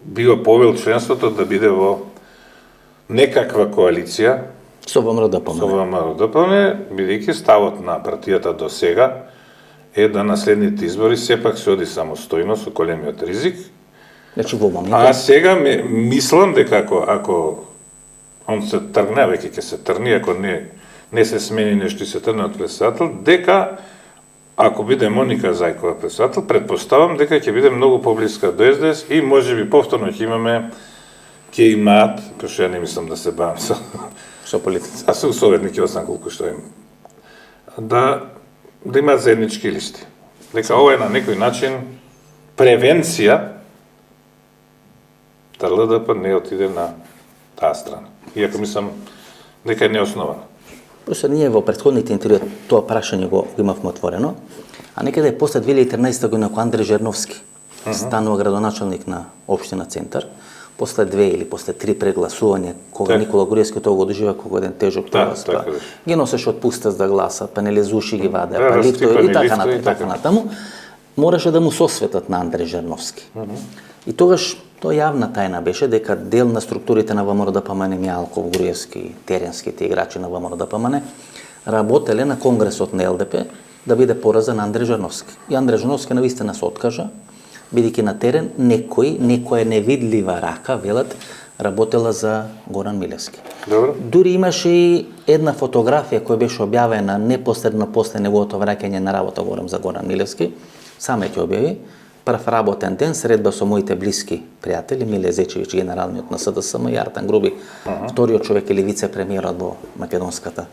Speaker 2: био повел членството да биде во некаква коалиција
Speaker 1: со
Speaker 2: ВМРО-ДПМНЕ, бидејќи ставот на партијата до сега е да на следните избори сепак се оди самостојно со големиот ризик.
Speaker 1: Значи во моментот.
Speaker 2: А сега мислам дека ако он се тргне, веќе ќе се трни, ако не се смени нешто и се трне од председател, дека ако биде Моника Зајкова председател, предпоставам дека ќе биде многу поблиска до СДС и можеби повторно ќе имаат, пошто ја не мислам да се бавам
Speaker 1: со политици.
Speaker 2: А сум советник и осам колку што имам. Да имаат заеднички листи. Дека ова е на некој начин превенција да ЛДП не отиде на таа страна. Иако мислам дека е неосновано.
Speaker 1: Просто ние во претходните интервјуа тоа прашање го имавме отворено, а некаде после 2013 година кога Андреј Жерновски станува градоначалник на општина Центар, после 2 или после 3 прегласувања, кога Никола Груевски тоа го доживеа како еден тежок пораз, ги носеше отпуста да гласат, па нели зуши ги ваде, па лифтови и така натаму, мораше да му сосветат на Андреј Жерновски. И тогаш тоа јавна тајна беше дека дел на структурите на ВМРО-ДПМНЕ, Мјалков, Груевски, теренските играчи на ВМРО-ДПМНЕ, работеле на конгресот на ЛДП да биде поразен Андреј Жерновски. И Андреј Жерновски навистина се откажа, бидејќи на терен некоја невидлива рака, велат, работела за Горан Милевски.
Speaker 2: Добро.
Speaker 1: Дури имаше и една фотографија која беше објавена непосредно после неговото враќање на работа, говорам за Горан Милевски, саме ќе објави, прв работен ден, средба со моите блиски пријатели, Миле Зечевиќ, генералниот на СДСМ, и Артан Груби, вториот човек или вице-премиерот во македонската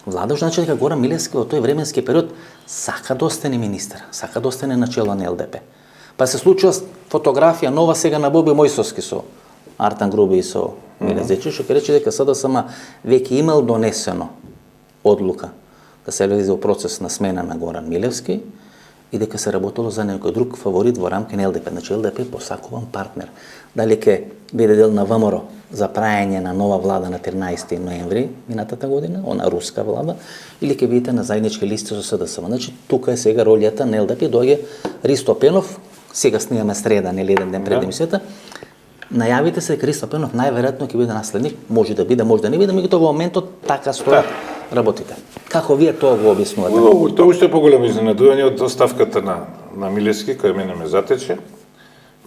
Speaker 1: влада. Значи дека Горан Милевски во тој временски период сака да остане министер, сака да остане начело на ЛДП. Па се случува фотографија нова сега на Боби Мојсовски со Артан Груби и со Миле Зечевиќ, што ќе рече дека СДСМ веќе имал донесено одлука да се влезе во процес на смена на Горан Милевски и дека се работело за некој друг фаворит во рамки на ЛДП. Значи ЛДП посакуван партнер. Дали ќе биде дел на ВМРО за прајање на нова влада на 13 ноември минатата година, она руска влада, или ќе бидете на заеднички листи со СДСМ. Значи тука е сега ролјата на ЛДП, доаѓа Ристо Пенов, сега снимаме среда, нели еден ден пред емисијата. Најавите се дека Ристо Пенов најверојатно ќе биде наследник, може да биде, може да не биде, меѓутоа во моментот така стојат работите. Како вие тоа го објаснувате?
Speaker 2: Тоа уште е поголемо изненадување од оставката на Милевски, која мене ме затече,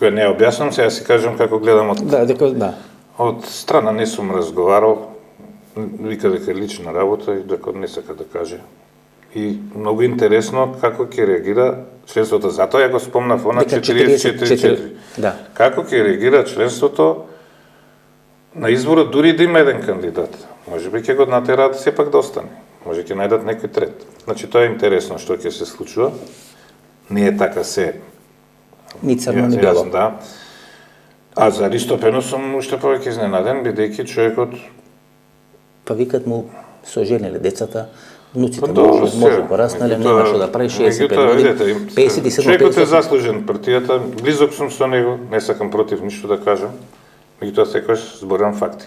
Speaker 2: која не ја објаснам, сега си кажам како гледам од страна, не сум разговарал, вика дека е лична работа и дека не сака да каже. И многу интересно како ќе реагира членството, затоа ја го спомнав она 44. Како ќе реагира членството на изборот, дури да има еден кандидат. Може би ќе го натераат сепак да остане. Може ќе најдат некој трет. Значи тоа е интересно што ќе се случува. Не е така се
Speaker 1: Ни црно, ни бело.
Speaker 2: Да. А за Ристо Пенов сум уште повеќе изненаден, бидејќи човекот...
Speaker 1: Па викат му со женеле децата, внуците
Speaker 2: Па добро,
Speaker 1: може пораснале, нема што да прави 65 години, 57
Speaker 2: човекот е
Speaker 1: 50.
Speaker 2: заслужен партијата, близок сум со него, не сакам против ништо да кажам, меѓутоа секогаш зборувам факти.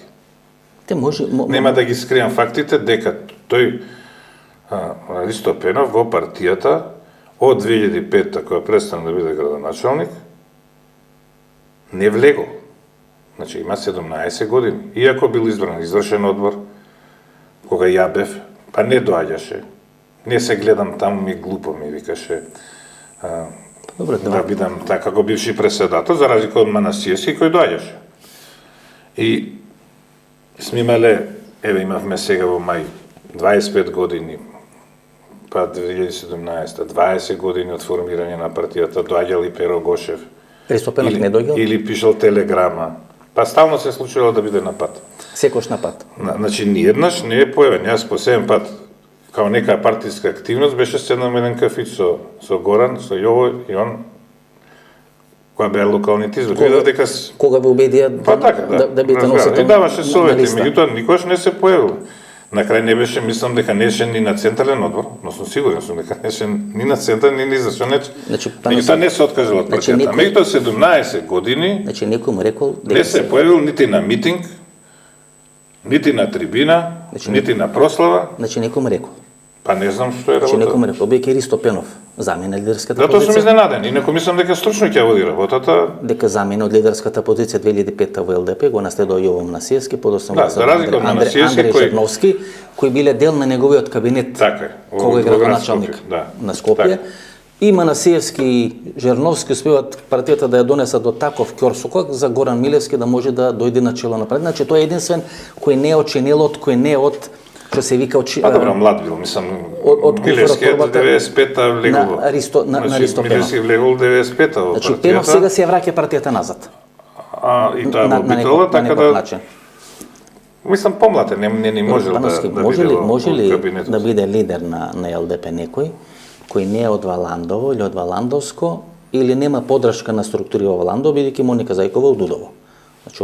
Speaker 1: Те може...
Speaker 2: Нема да ги скријам фактите дека тој Ристо Пенов во партијата од 2005 кога престана да биде градоначалник не влегол. Значи има 17 години. Иако бил избран извршен одбор, кога ја бев, па не доаѓаше. Не се гледам таму, ми глупо ми викаше
Speaker 1: Добре,
Speaker 2: да бидам така како бивши преседател, за разлика од Манасиевски кој доаѓаше. И сме имале, еве имавме сега во мај 25 години, па 2017, 20 години од формирање на партијата, доаѓал и Перо Гошев.
Speaker 1: Ристо Пенов не доаѓал?
Speaker 2: Или пишал телеграма. Па стално се случило да биде на пат.
Speaker 1: Секош на пат.
Speaker 2: Значи, ниеднаш не е појавен. Јас последен пат, као нека партиска активност, беше седнам еден кафич со Горан, со Јово и он, кога беа локалните избори. Видов дека...
Speaker 1: Кога ве убедија
Speaker 2: Па така,
Speaker 1: да бидете носител
Speaker 2: и даваше совети,
Speaker 1: листа.
Speaker 2: меѓутоа никош не се појавил. На крај не беше, мислам дека не беше ни на централен одбор, но сум сигурен сум дека не беше ни на централен, ни за не.
Speaker 1: Значи,
Speaker 2: Меѓутоа не се откажал од
Speaker 1: Значи,
Speaker 2: партијата.
Speaker 1: некој-
Speaker 2: Меѓутоа 17 години
Speaker 1: Значи некој му рекол
Speaker 2: не се појавил нити на митинг, нити на трибина,
Speaker 1: Значи,
Speaker 2: нити на прослава,
Speaker 1: Значи некој му рекол.
Speaker 2: па не знам што е
Speaker 1: Значи некој
Speaker 2: работа.
Speaker 1: му рекол, бидејќи Ристо Пенов замена лидерската
Speaker 2: Затоа сум
Speaker 1: позиција,
Speaker 2: изненаден, инаку мислам дека стручно ќе води работата.
Speaker 1: дека замена од лидерската позиција 2005 во ЛДП го наследува Јово Манасиевски, подоцна
Speaker 2: Да, за разлика од Манасиевски,
Speaker 1: Андреј
Speaker 2: кој-
Speaker 1: Жерновски, кои биле дел на неговиот кабинет
Speaker 2: Така е,
Speaker 1: кога е
Speaker 2: во град
Speaker 1: градоначалник
Speaker 2: Скопје, да.
Speaker 1: на Скопје.
Speaker 2: Така.
Speaker 1: И Манасиевски и Жерновски успеват партијата да ја донесат до таков ќорсокак за Горан Милевски да може да дојде на чело на партијата. Значи тој е единствен кој не е од ченелот, кој не е од што се вика од
Speaker 2: Па добро, млад бил, мислам,
Speaker 1: од
Speaker 2: Милевски е
Speaker 1: културата
Speaker 2: 95-та влегол.
Speaker 1: на Ристо
Speaker 2: Значи,
Speaker 1: Пенов.
Speaker 2: Милевски влегол 95-та во
Speaker 1: Значи
Speaker 2: партијата.
Speaker 1: Пенов сега се ја враќа партијата назад.
Speaker 2: И тоа
Speaker 1: на
Speaker 2: го битола,
Speaker 1: на
Speaker 2: така
Speaker 1: некој
Speaker 2: да...
Speaker 1: начин.
Speaker 2: Мислам, помлад е, не ни можел
Speaker 1: Пановски,
Speaker 2: да
Speaker 1: може
Speaker 2: биде
Speaker 1: ли,
Speaker 2: во
Speaker 1: може ли
Speaker 2: кабинетот.
Speaker 1: да биде лидер на ЛДП некој кој не е од Валандово или од Валандовско или нема подршка на структури во Валандово, бидејќи Моника Зајкова од Дудово, значи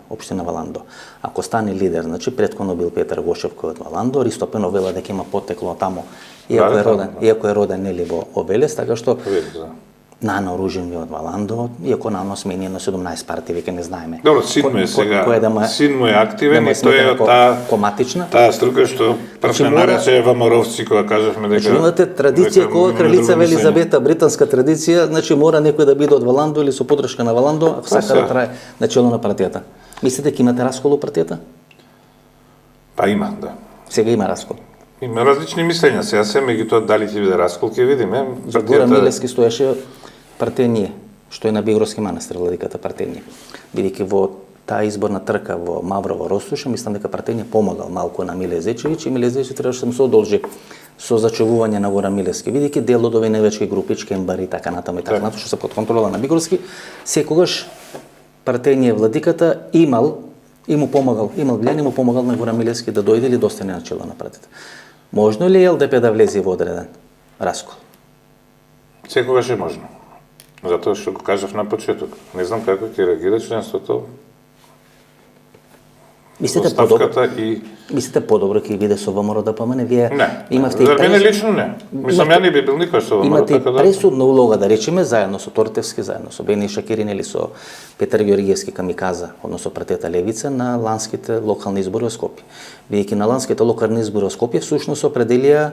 Speaker 1: општина Валандо. Ако стане лидер, значи претходно бил Петар Гошев кој е од Валандо, Ристо Пенов вела дека има поттекло таму, иако е роден нели во Велес, така што Нано Ружин е од Валандо, иако Нано смени на 17 партии, веќе не знаеме.
Speaker 2: Добро, син му е сега, син му е активен и тој е од таа струка што првне нарече ВМРО-вци кога кажавме дека...
Speaker 1: Значи имате традиција кога кралица Елизабета, британска традиција, значи мора некој да биде од Валандо или со подршка на Валандо, ако сака да трае начело на партијата. Мислите дека имате раскол во партијата?
Speaker 2: Па има, да.
Speaker 1: Сега има раскол.
Speaker 2: Има различни мислења, сега се, меѓутоа дали ќе биде раскол, ќе видиме.
Speaker 1: За Горан Милевски стоеше партијние, што е на Бигорски манастир, владиката партијние. Бидејќи во таа изборна трка во Маврово Ростуша, мислам дека партијние помагал малку на Миле Зечевиќ и Миле Зечевиќ требаше да се одолжи со зачувување на Горан Милевски. Бидејќи дел од овие највечки групички, Ембари и така натаму и така натаму, што се под контрола на Бигорски, секогаш партијние владиката имал влијание, му помагал на Горан Милевски да дојде или достане на чело на партијата. Можно ли ЛДП да влезе во одреден раскол?
Speaker 2: Секогаш е можно. Затоа што го кажав на почеток. Не знам како ќе реагира членството.
Speaker 1: Мислите подобро ќе биде со ВМРО да помине? Вие имавте
Speaker 2: за мене лично не. Мислам, ја не би бил никош со ВМРО,
Speaker 1: имате
Speaker 2: така да...
Speaker 1: пресудна улога, да речеме, заедно со Тортевски, заедно со Бени Шакирин или со Петар Георгиевски камиказа, односно партијата Левица, на ланските локални избори во Скопје. Бидејќи на ланските локални избори во Скопје всушност определија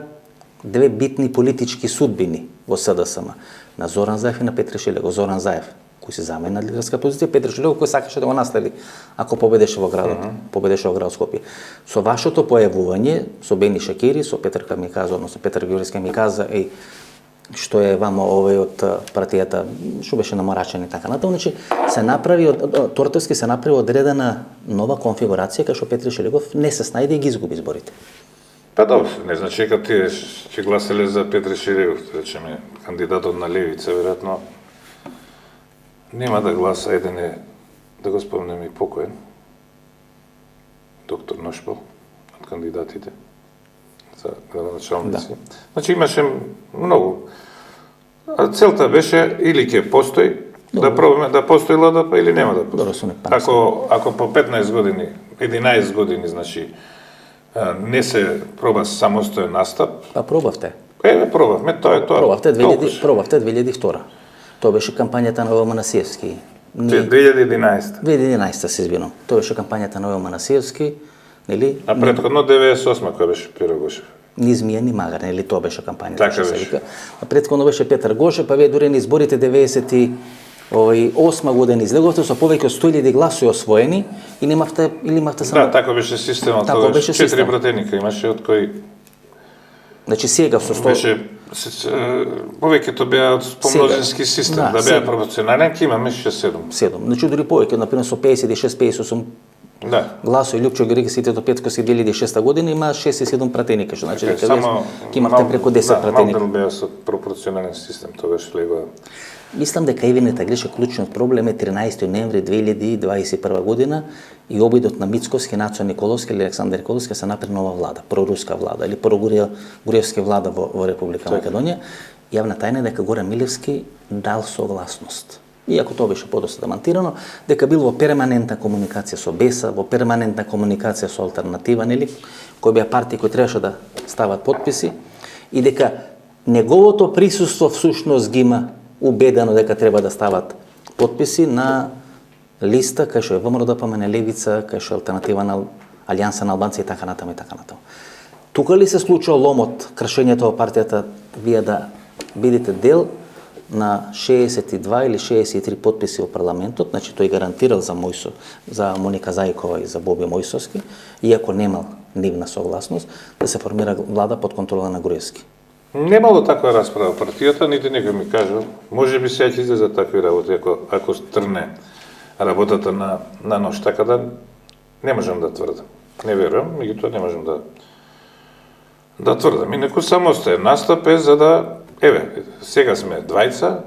Speaker 1: две битни политички судбини во СДСМ, на Зоран Заев и на Петре Шилего. Зоран Заев, кој се замена на лидерска позиција, Петре Шилего, кој сакаше да го наследи, ако победеше во градот, победеше во град Скопје. Со вашето појавување, со Бени Шакири, со Петар Камиказа, односно Петар Георгиевски камиказа и што е вама овој од партијата, што беше намарачен и така натаму, значи се направи Тортевски се направи одредена нова конфигурација кај што Петре Шилегов не се снајде и ги изгуби изборите.
Speaker 2: Па добро, не значи дека тие ќе гласеле за Петре Шилегов, речеме, кандидатот на Левица, веројатно нема да гласа, еден е, да го спомнем и покоен, доктор Ношпал, од кандидатите за градоначалници. Да. Значи имаше многу. Целта беше или ќе постои Да пробаме да постои ЛДП или нема да постои.
Speaker 1: Добро, су не памтам.
Speaker 2: Ако по 15 години, 11 години, значи, не се проба самостоен настап,
Speaker 1: Па пробавте.
Speaker 2: Пробавме, тоа е тоа.
Speaker 1: Пробавте 2002. Тоа беше кампањата на Ово Манасиевски.
Speaker 2: 2011.
Speaker 1: 2011 се извинувам. Тоа беше кампањата на Ово Манасиевски, нели?
Speaker 2: А претходно 98 кој беше Пиро Гошев.
Speaker 1: Ни Змија, ни Магар, нели тоа беше кампањата
Speaker 2: Така
Speaker 1: што се
Speaker 2: беше.
Speaker 1: вика. А претходно беше Петар Гошев, па вие дури на изборите 98 година излеговте со повеќе од 100.000 гласови освоени и немавте само.
Speaker 2: Да, така беше системот.
Speaker 1: Тако беше
Speaker 2: 4
Speaker 1: систем.
Speaker 2: пратеника имаше од кои
Speaker 1: Значи сега со 100
Speaker 2: беше повеќето беа од помножински систем,
Speaker 1: Да,
Speaker 2: да
Speaker 1: сега.
Speaker 2: беа пропорционален, ки имаме 6-7.
Speaker 1: 7. Значи дури повеќе, например со 56-58
Speaker 2: Да.
Speaker 1: гласови Лјупчо Григисите до Петкоски 2006 година има 6-7 пратеника, што значи дека
Speaker 2: Само
Speaker 1: ќе имавте преку 10 пратеника.
Speaker 2: Малку беа со пропорционален систем, тоа беше лего.
Speaker 1: Мислам дека Ивината Глиша клучниот проблем е 13 ноември 2021 година и обидот на Мицковски, Нацо Николовски или Александар Николовски се направи нова влада, проруска влада или прогуриевски влада во Република Македонија. Јавна тајна е дека Горан Милевски дал согласност. Иако тоа беше подоста демантирано, дека бил во перманентна комуникација со БЕСА, во перманентна комуникација со Алтернатива, нели, кои беа партии кои требаше да стават подписи и дека неговото присуство всушност ги има убедено дека треба да стават подписи на листа кај што е ВМРО ДПМН Левица, кај што е Алтернатива на Алијанса на албанци и така натаму и така натаму. Тука ли се случува ломот, кршењето во партијата, вие да бидете дел на 62 или 63 подписи во парламентот, значи тој гарантирал за за Моника Зајкова и за Боби Мојсовски, иако немал нивна согласност, да се формира влада под контрола на Груевски.
Speaker 2: Немало таква расправа во партијата, нити некој ми кажа, може би сега ќе излезе такви работи, ако стрне работата на ноќ, така да не можам да тврдам. Не верувам, меѓутоа не можам да тврдам. И некој самостоен настап е за да, сега сме двајца,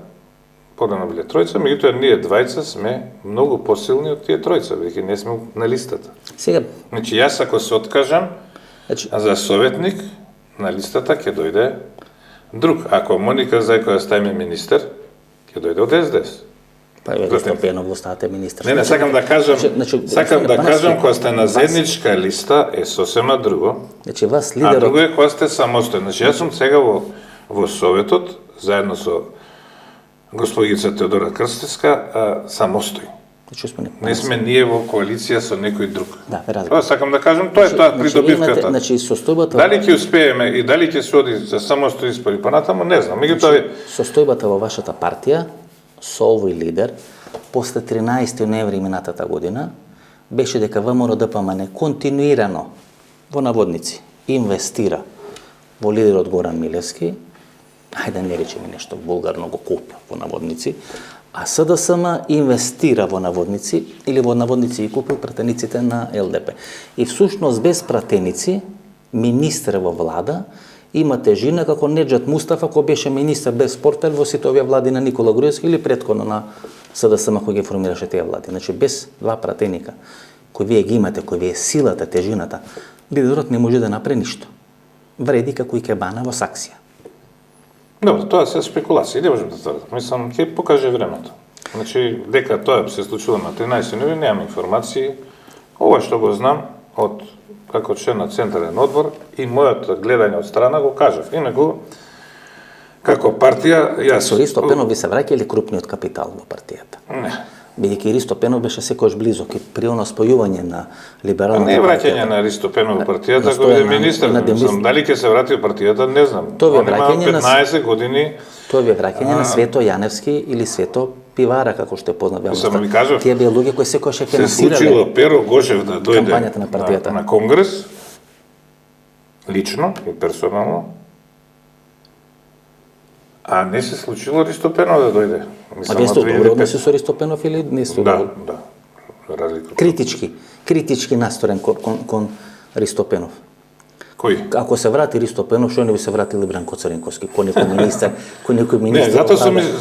Speaker 2: подано биле тројца, меѓутоа ние двајца сме многу посилни од тие тројца, веќе не сме на листата.
Speaker 1: Сега,
Speaker 2: Значи јас ако се откажам
Speaker 1: значи,
Speaker 2: за советник на листата ќе дојде друг. Ако Моника Зајкова стане министер, ќе дојде од СДС.
Speaker 1: па е Ристо Пенов оставате министар.
Speaker 2: Не, сакам да кажам, сакам да кажам кога сте на
Speaker 1: вас-
Speaker 2: заедничка листа е сосема друго.
Speaker 1: Значи вас
Speaker 2: А друго
Speaker 1: лидерот,
Speaker 2: е кога сте самостоен. Значи јас сум сега во советот заедно со господица Теодора Крстевска самостој.
Speaker 1: значи сме
Speaker 2: Не сме ние во коалиција со некој друг.
Speaker 1: Да, ве разбирам.
Speaker 2: Тоа сакам да кажам, тоа е тоа придобивката.
Speaker 1: Значи состојбата
Speaker 2: Дали ќе успееме и дали ќе се оди за самостој избори понатаму, не знам. Меѓутоа
Speaker 1: состојбата во вашата партија со овој лидер после 13 ноември минатата година беше дека ВМРО ДПМН континуирано во наводници инвестира во лидерот Горан Милевски, ајде да не речеме нешто вулгарно, го купи во наводници, а СДСМ инвестира во наводници или во наводници и купил пратениците на ЛДП. И всушност без пратеници, министер во влада, има тежина како Неджат Мустафа кој беше министер без портфел во сите овие влади на Никола Груевски или претходно на СДСМ кој ги формираше тие влади. Значи без два пратеника кои вие ги имате, кои вие силата, тежината, лидерот не може да направи ништо. Вреди како икебана во саксија.
Speaker 2: добро, тоа се спекулации, не можам да тврдам. Мислам, ќе покаже времето. Значи, дека тоа се случило на 13 ноември, немам информации. Ова што го знам од како член на Централен одбор и мојот гледање од страна го кажав. Инаку, како партија, јас...
Speaker 1: Со Ристо Пенов ви се враќа или крупниот капитал во партијата?
Speaker 2: Не.
Speaker 1: Бидејќи Ристо Пенов беше секојаш близок и при оно спојување на либералната
Speaker 2: Не е
Speaker 1: партија.
Speaker 2: враќање на Ристо Пенов во партијата,
Speaker 1: Настоја
Speaker 2: кој е
Speaker 1: на-
Speaker 2: министер.
Speaker 1: на
Speaker 2: Мислам, дали ќе се врати во партијата, не знам.
Speaker 1: Тоа ви е
Speaker 2: Он има
Speaker 1: враќање на-
Speaker 2: 15 години.
Speaker 1: Тоа ви е враќање на Свето Јаневски или Свето Пивара, како што е познат во
Speaker 2: Само ви
Speaker 1: јавноста.
Speaker 2: кажав,
Speaker 1: Тие беа луѓе кои секојаш ја
Speaker 2: Се случило
Speaker 1: финансирале.
Speaker 2: Перо Гошев да дојде
Speaker 1: кампањата на партијата.
Speaker 2: на конгрес, лично и персонално, а не се случило Ристо Пенов да дојде.
Speaker 1: А
Speaker 2: Мислам,
Speaker 1: вие сте
Speaker 2: од
Speaker 1: добро
Speaker 2: 2005.
Speaker 1: односи со Ристо Пенов или не сте
Speaker 2: Да,
Speaker 1: добро?
Speaker 2: да. Разлика.
Speaker 1: Критички настроен кон Ристо Пенов.
Speaker 2: Кој?
Speaker 1: Ако се врати Ристо Пенов, што не би се вратил и Бранко Цренковски, кој некој министер,
Speaker 2: Не,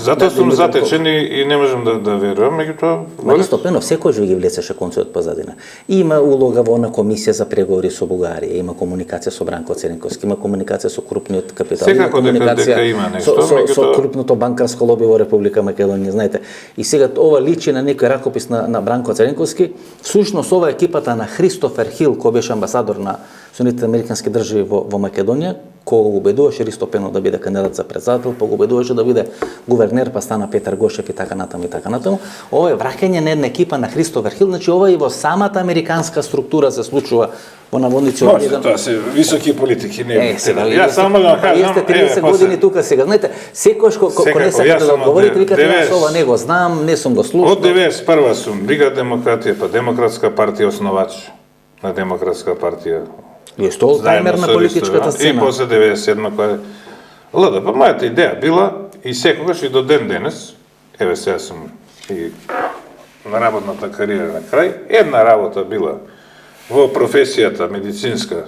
Speaker 2: затоа сум затечен и не можам да верувам, меѓутоа
Speaker 1: Ристо Пенов секојаш ви ги влечеше конци од позадина. Има улога во на комисија за преговори со Бугарија, има комуникација со Бранко Цренковски, има комуникација со крупниот капитал,
Speaker 2: секако дека има нешто,
Speaker 1: со крупното банкарско лоби во Република Македонија, знаете. И сега ова личи на некој ракопис на Бранко Цренковски. Всушност ова екипата на Христофер Хил, кој беше амбасадор на Соединетите американски држави во Македонија, кога го убедуваше Ристо Пенов да биде кандидат за председател, па го убедуваше да биде гувернер, па стана Петар Гошев и така натаму и така натаму. Ова е враќање на една екипа на Христофер Хил, значи ова и во самата американска структура се случува во наводници од
Speaker 2: еден. Тоа се високи политики, не
Speaker 1: сега.
Speaker 2: Ја само да кажам,
Speaker 1: сте 30 години тука сега. Знаете, секојаш кога не сакате да одговорите, викате јас ова не го знам, не сум го слушал.
Speaker 2: Од 91 сум Лига демократија, па Демократска партија основач на Демократска партија.
Speaker 1: Вие сте олдтаймер на политичката сцена.
Speaker 2: И после 97 која ЛДП, мојата идеја била и секогаш и до ден денес, еве сега сум и на работната кариера на крај, една работа била во професијата медицинска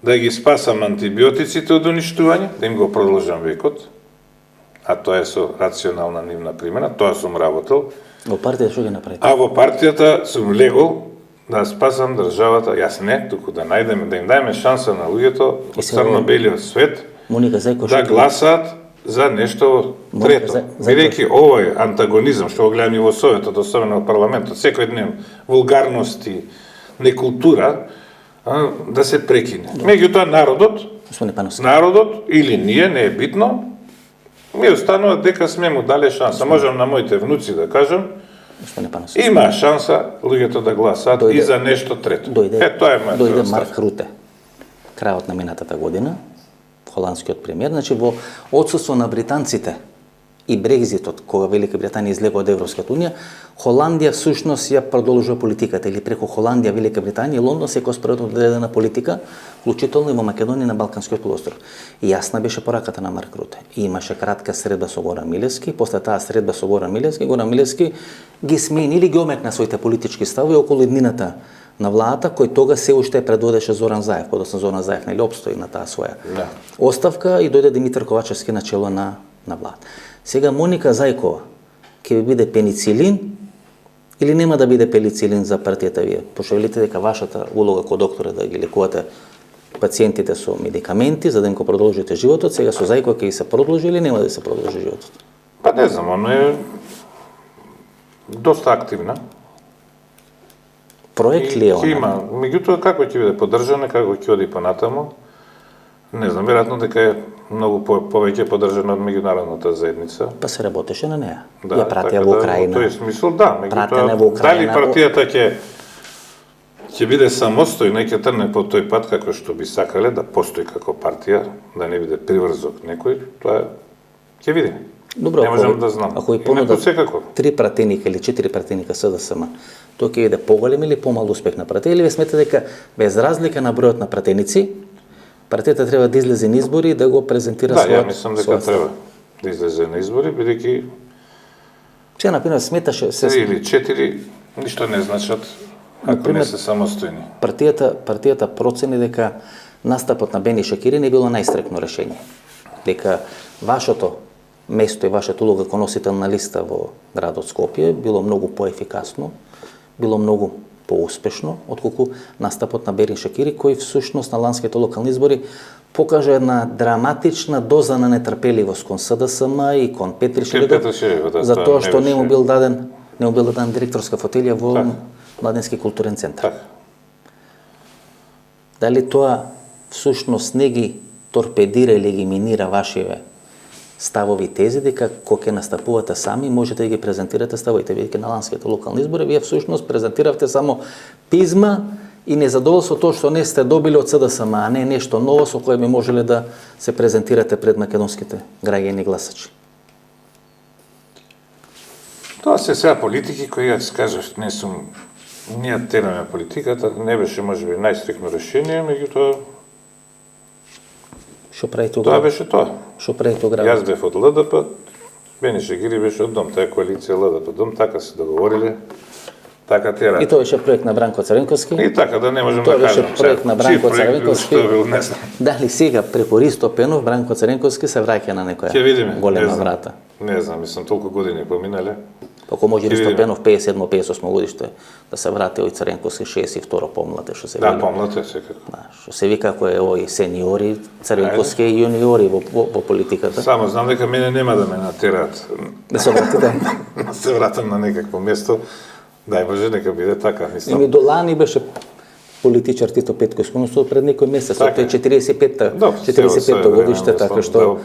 Speaker 2: да ги спасам антибиотиците од уништување, да им го продолжам векот, а тоа е со рационална нивна примена, тоа сум работел.
Speaker 1: Во партија што ги направите?
Speaker 2: А во партијата сум легол да спасам државата, јас не, туку да најдеме, да им дајме шанса на луѓето од црно-белиот свет да гласаат за нешто трето. Бидејќи овој антагонизам што го гледам и во Советот, особено во парламентот, секој ден вулгарности, некултура, да се прекине. Меѓутоа народот или ние, не е битно, ми останува дека сме му дале шанса. Можам на моите внуци да кажам, има шанса луѓето да гласаат и за нешто трето.
Speaker 1: Дојде Марк Руте, крајот на минатата година, холандскиот премиер, значи во отсуство на британците и Брекзитот, кога Велика Британија излега од Европската унија, Холандија всушност ја продолжува политиката, или преку Холандија, Велика Британија и Лондон секој спроведува одредена политика, вклучително и во Македонија на Балканскиот полуостров. И јасна беше пораката на Марк Руте. И имаше кратка средба со Горан Милевски, после таа средба со Горан Милевски ги смени или ги омекна своите политички ставови околу иднината на владата, кој тога се уште предводеше Зоран Заев, подоцна Зоран Заев нели опстои на таа своја оставка и дојде Димитар Ковачевски на чело на влад. Сега Моника Зајкова ќе ви биде пеницилин или нема да биде пеницилин за партијата вие? Пошто велите дека вашата улога како доктор е да ги лекувате пациентите со медикаменти за да им го продолжите животот, сега со Зајкова ќе се продолжи или нема да се продолжи животот?
Speaker 2: Па не знам, она е доста активна.
Speaker 1: Проект ли е она?
Speaker 2: Има, меѓутоа како ќе биде поддржана, како ќе оди понатаму, не знам, веројатно дека е многу повеќе поддржана од меѓународната заедница.
Speaker 1: Па се работеше на неа. Ја пратија во Украина.
Speaker 2: Тој смисол, да, меѓутоа дали партијата ќе биде самостојна и ќе трне по тој пат како што би сакале да постои како партија, да не биде приврзок некој, тоа ќе видиме.
Speaker 1: Добро,
Speaker 2: не можам да знам.
Speaker 1: Ако и понудат 3 пратеника или 4 пратеника СДСМ, тоа ќе биде поголем или помал успех на партија, или ве сметате дека без разлика на бројот на пратеници, партијата треба да излезе на избори и да го презентира својот.
Speaker 2: Да, ја мислам дека треба да излезе на избори, бидејќи
Speaker 1: че например сметаше
Speaker 2: 3 или 4 ништо не значат ако не се самостојни.
Speaker 1: Партијата процени дека настапот на Бени Шекири не било најстрекно решение. Дека вашето место и вашата улога како носител на листа во градот Скопје било многу поефикасно, било многу поуспешно, отколку настапот на Бери Шакири, кој всушност на ланските локални избори покажа една драматична доза на нетрпеливост кон СДСМ и кон Петри Шиледов, за тоа што не му бил даден директорска фотелија во Младенски културен центар. Дали тоа всушност не ги торпедира или ги минира вашиве ставови тези дека кога ќе настапувате сами можете да ги презентирате ставовите, бидејќи на ланските локални избори вие всушност презентиравте само пизма и незадоволство тоа што не сте добили од СДСМ, а не нешто ново со кое би можеле да се презентирате пред македонските граѓани гласачи.
Speaker 2: Тоа се сега политики кои јас кажав, ние тераме политиката, не беше можеби најстрикно решение, меѓутоа
Speaker 1: Што правите
Speaker 2: тоа беше тоа.
Speaker 1: Што правите градот?
Speaker 2: Јас бев од ЛДП, Бени Шекири беше од Дом, таа коалиција ЛДП Дом, така се договориле. Така ти
Speaker 1: И
Speaker 2: ради.
Speaker 1: тоа беше проект на Бранко Црвенковски.
Speaker 2: И така да не можем
Speaker 1: Тоа
Speaker 2: да
Speaker 1: беше
Speaker 2: кажем.
Speaker 1: проект на Бранко Црвенковски.
Speaker 2: Што бил, не знам.
Speaker 1: Дали сега преку Ристо Пенов Бранко Црвенковски се враќа на некоја
Speaker 2: Ќе видиме. Не
Speaker 1: голема
Speaker 2: знам.
Speaker 1: врата.
Speaker 2: Не знам, мислам толку години поминале.
Speaker 1: Ако може
Speaker 2: Ќе
Speaker 1: Ристо
Speaker 2: видиме.
Speaker 1: Пенов 57-58 годиште да се врати овој Црвенковски 62 помлате што се
Speaker 2: Да,
Speaker 1: вели.
Speaker 2: помлате секако.
Speaker 1: Да, што се вика кој е овој сениори, Црвенковски и јуниори во политиката.
Speaker 2: Само знам дека мене нема да ме натераат
Speaker 1: Да се вратите.
Speaker 2: да се вратам на некакво место. Дај Боже, нека биде така, мислам.
Speaker 1: Еми до лани беше политичар Тито Петковски, но пред некој месец,
Speaker 2: Така.
Speaker 1: тоа е 45-та,
Speaker 2: Добро,
Speaker 1: 45-то
Speaker 2: време,
Speaker 1: годиште,
Speaker 2: мислам,
Speaker 1: така што
Speaker 2: да.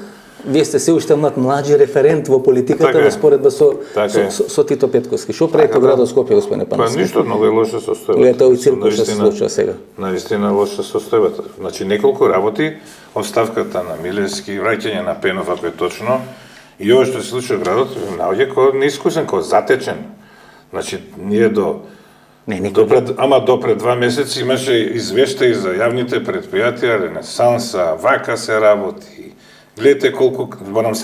Speaker 1: вие сте се уште мlađi референт во политиката
Speaker 2: Така е.
Speaker 1: во споредба со
Speaker 2: Така е.
Speaker 1: со Тито Петковски. Што прави
Speaker 2: Така,
Speaker 1: по градот
Speaker 2: да.
Speaker 1: Скопје, господине
Speaker 2: Па
Speaker 1: Пановски?
Speaker 2: ништо, многу е лоша состојбата.
Speaker 1: Гледате овој циркус што се
Speaker 2: Наистина-
Speaker 1: случува сега.
Speaker 2: Наистина лоша состојбата. Значи неколку работи, оставката на Милевски, враќање на Пенов ако е точно, и ова што се случува во градот, наоѓа како неискусен, како затечен. Значи ние до
Speaker 1: Не, некој
Speaker 2: до пред 2 месеци имаше извештаи за јавните предпријатија, Ренесанса, вака се работи. Гледате колку, барам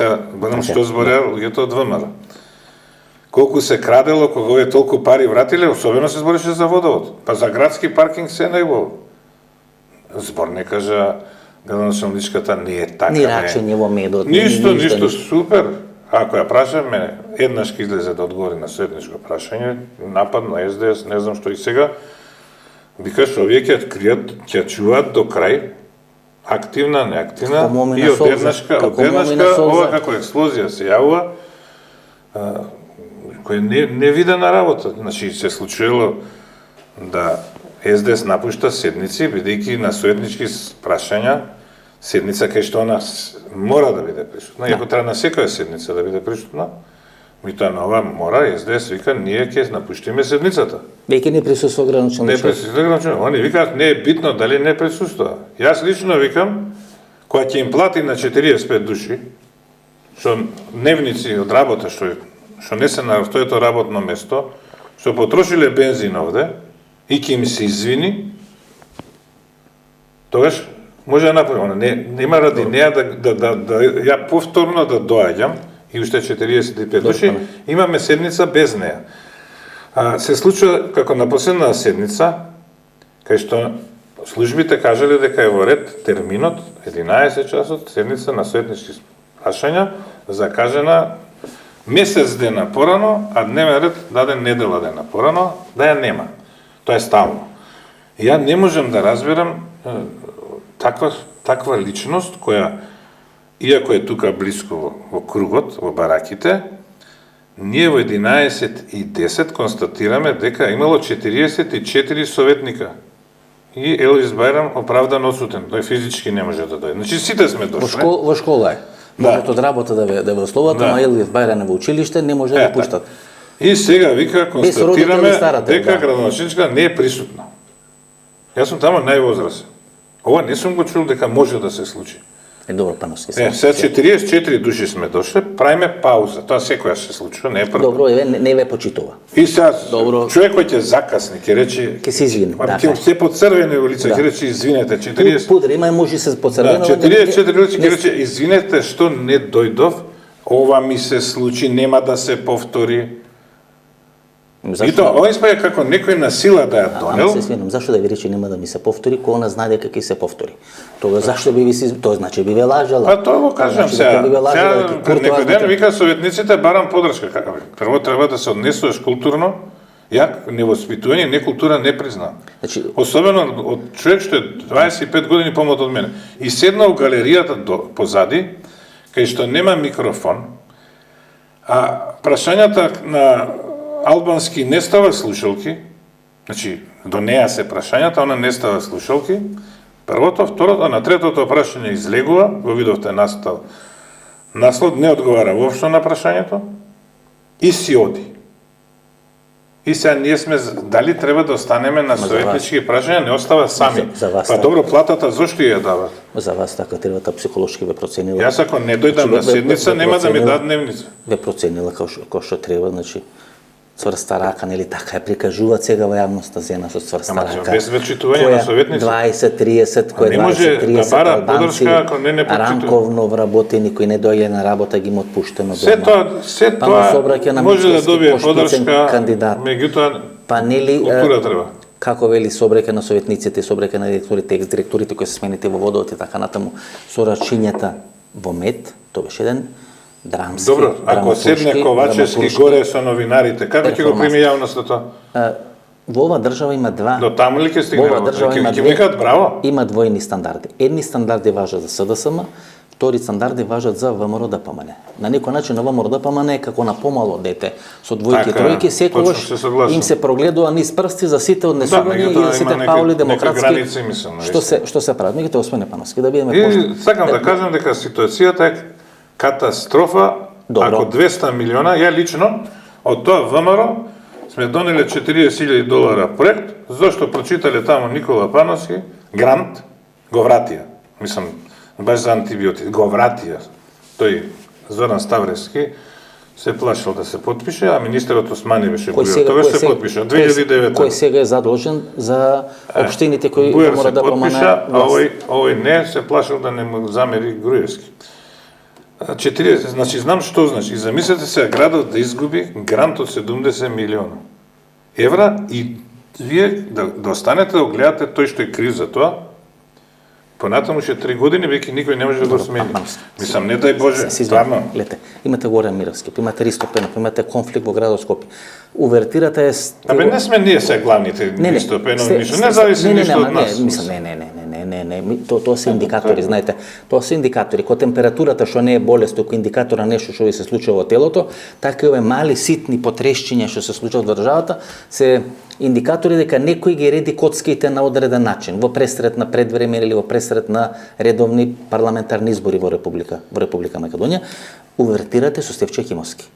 Speaker 2: што збореа луѓето од ВМРО. Колку се крадело, кога овие толку пари вратиле, особено се збореше за водовод. Па за градски паркинг се најбол. Збор не кажа градоначалничката не е така.
Speaker 1: ни
Speaker 2: не.
Speaker 1: рачење во медот.
Speaker 2: Ништо, супер. Ако ја прашаме, еднаш ќе излезе да одговори на советничко прашање, напад на СДС, не знам што и сега, викаш, овие ќе кријат, ќе чуваат до крај, активна, неактивна,
Speaker 1: Како моми
Speaker 2: и
Speaker 1: на
Speaker 2: од
Speaker 1: солза.
Speaker 2: еднашка,
Speaker 1: Како моми на
Speaker 2: ова
Speaker 1: солза.
Speaker 2: како експлозија се јавува, која не видена работа. Значи, се случило да СДС напушта седници, бидејќи на советнички прашања, седница кај што она мора да биде присутна, иако треба на секоја седница да биде присутна, меѓутоа на ова мора, СДС вика, ние ќе напуштиме седницата.
Speaker 1: Веќе не присуства
Speaker 2: Не
Speaker 1: градоначалничот.
Speaker 2: присуства, они викаат, не е битно дали не присуства. Јас лично викам, која ќе им плати на 45 души, што дневници од работа, што не се на тоето работно место, што потрошиле бензин овде, и ќе им се извини, тогаш може да направиме. Нема ради неа да ја повторно да доаѓам, и уште 45 души, имаме седница без неа. Се случува како на последна седница, кај што службите кажале дека е во ред терминот 11 часот седница на советнички прашања закажена месец дена порано, а дневен ред даден недела дена порано, да ја нема. Тоа е стално. И ја не можам да разберам таква личност која, иако е тука блиско во кругот, во бараките, ние во 11:10 констатираме дека имало 44 советника. И Елвис Бајрам оправдано отсутен. Тој физички не може да дојде. Значи сите сме дошли.
Speaker 1: Во школа е.
Speaker 2: Да.
Speaker 1: Можат од работа да ве условат,
Speaker 2: Да.
Speaker 1: ама Елвис Бајран во училиште не може да
Speaker 2: Така.
Speaker 1: го пуштат.
Speaker 2: И сега вика констатираме
Speaker 1: родители старате,
Speaker 2: дека
Speaker 1: да.
Speaker 2: градоначалничка не е присутна. Јас сум тамо највозрасен. Ова не сум го чул дека може да се случи.
Speaker 1: Е добро Пановски.
Speaker 2: Сега 44 души сме дошли, правиме пауза. Тоа секојаш се случува, не е прво.
Speaker 1: Добро, не ве почитува.
Speaker 2: И сега
Speaker 1: Добро.
Speaker 2: човек кој ќе закасни, ќе рече
Speaker 1: Ќе се извини,
Speaker 2: Ама
Speaker 1: да,
Speaker 2: ќе
Speaker 1: да.
Speaker 2: се поцрвени во лице,
Speaker 1: Да.
Speaker 2: ќе рече извинете, 40.
Speaker 1: Пудри има може се
Speaker 2: Да,
Speaker 1: поцрвено.
Speaker 2: 44 лица ќе рече извинете што не дојдов, ова ми се случи, нема да се повтори. И тоа, ова испаја како некој на сила да ја
Speaker 1: Ама
Speaker 2: донел.
Speaker 1: се свинам, зашто да ви рече нема да ми се повтори, кога она знае дека ќе се повтори? Тога зашто би ви си, тоа значи би ве лажала.
Speaker 2: Па тоа го кажам
Speaker 1: Значи
Speaker 2: сега.
Speaker 1: дека би ве лажала,
Speaker 2: Сега
Speaker 1: дека
Speaker 2: пред некој
Speaker 1: куртоазно
Speaker 2: ден вика советниците барам подршка. Прво треба да се однесуваш културно, ја невоспитување, не култура не призна.
Speaker 1: Значи,
Speaker 2: Особено од човек што е 25 години помлад од мене. И седна у галеријата позади, кај што нема микрофон, а прашањата на албански не става слушалки, значи до неа се прашањата, она не става слушалки. Првото, второто, а на третото прашање излегува, го видовте наслов не одговара воопшто на прашањето и си оди. И сега ние сме, дали треба да останеме на советнички прашања, не остава сами.
Speaker 1: За вас,
Speaker 2: Па
Speaker 1: да.
Speaker 2: добро, платата зошто ја дават?
Speaker 1: за вас така треба психолошки ве проценила.
Speaker 2: Јас ако не дојдам
Speaker 1: Значи,
Speaker 2: на седница, нема да ми дадат дневница.
Speaker 1: Ве проценила како што треба, значи цврста рака, нели така ја прикажуваат сега во јавноста зена со цврста
Speaker 2: Ама,
Speaker 1: рака.
Speaker 2: без вечитување на советници.
Speaker 1: 20-30, кој
Speaker 2: не може
Speaker 1: 20-30
Speaker 2: да бара
Speaker 1: албанци,
Speaker 2: подршка ако не почитува.
Speaker 1: ранковно вработени, кои не дојде на работа, ги им отпуштено дома.
Speaker 2: Се
Speaker 1: Па му се
Speaker 2: тоа
Speaker 1: обраќа на
Speaker 2: може да
Speaker 1: Мичевски
Speaker 2: добие
Speaker 1: по шпицен
Speaker 2: подршка,
Speaker 1: кандидат.
Speaker 2: меѓутоа
Speaker 1: Па нели
Speaker 2: Култура треба.
Speaker 1: како вели собрака на советниците, собрака на директорите, екс-директорите кои се смените во водовод и така натаму, со рачињата во мед, тоа беше еден драмски,
Speaker 2: Добро, ако седне Ковачевски горе со новинарите, како ќе го прими јавноста тоа?
Speaker 1: Во оваа држава има два.
Speaker 2: До таму ли ќе стигне?
Speaker 1: Во оваа држава има
Speaker 2: Ќе викаат браво.
Speaker 1: Има двојни стандарди. Едни стандарди важат за СДСМ, втори стандарди важат за ВМРО ДПМН. На некој начин на ВМРО ДПМН е како на помало дете со двојки и тројки, секогаш им се прогледува низ прсти за сите однесувања и за сите паули демократски. Што се прави? Меѓутоа Османе Пановски да бидеме
Speaker 2: И сакам да кажам дека ситуацијата е катастрофа. Ако 200 милиона, ја лично од тоа ВМРО сме донеле $40,000 проект, зашто прочитале таму Никола Пановски, грант, го вратија. Мислам, баш за антибиотици, го вратија. Тој, Зоран Ставревски, се плашил да се потпише, а министерот Османи беше Бујар. Тоа се потпише, 2009.
Speaker 1: Кој сега е задолжен за општините кои мора да помане.
Speaker 2: А овој не се плашил да не му замери Груевски. 40, значи знам што значи. Замислете се градот да изгуби грант од 70 милиона евра и вие да останете да гледате тој што е крив за тоа. Понатаму ше 3 години веќе никој не може да го смени. Мислам, не дај Боже, стварно.
Speaker 1: Гледате, имате Горан Мировски, имате Ристо Пенов, имате конфликт во градот Скопје. Увертирата е
Speaker 2: Абе не сме ние се главните Ристо Пенов, ништо не зависи ништо од нас.
Speaker 1: Не, тоа се индикатори, знаете. Тоа се индикатори. Кога температурата што не е болест, туку индикатор на нешто што ви се случува во телото, така и овие мали ситни потресчиња што се случуваат во државата се индикатори дека некој ги реди коцките на одреден начин, во пресред на предвреме или во пресред на редовни парламентарни избори во Република Македонија. Увертирате со Стефче Екимовски.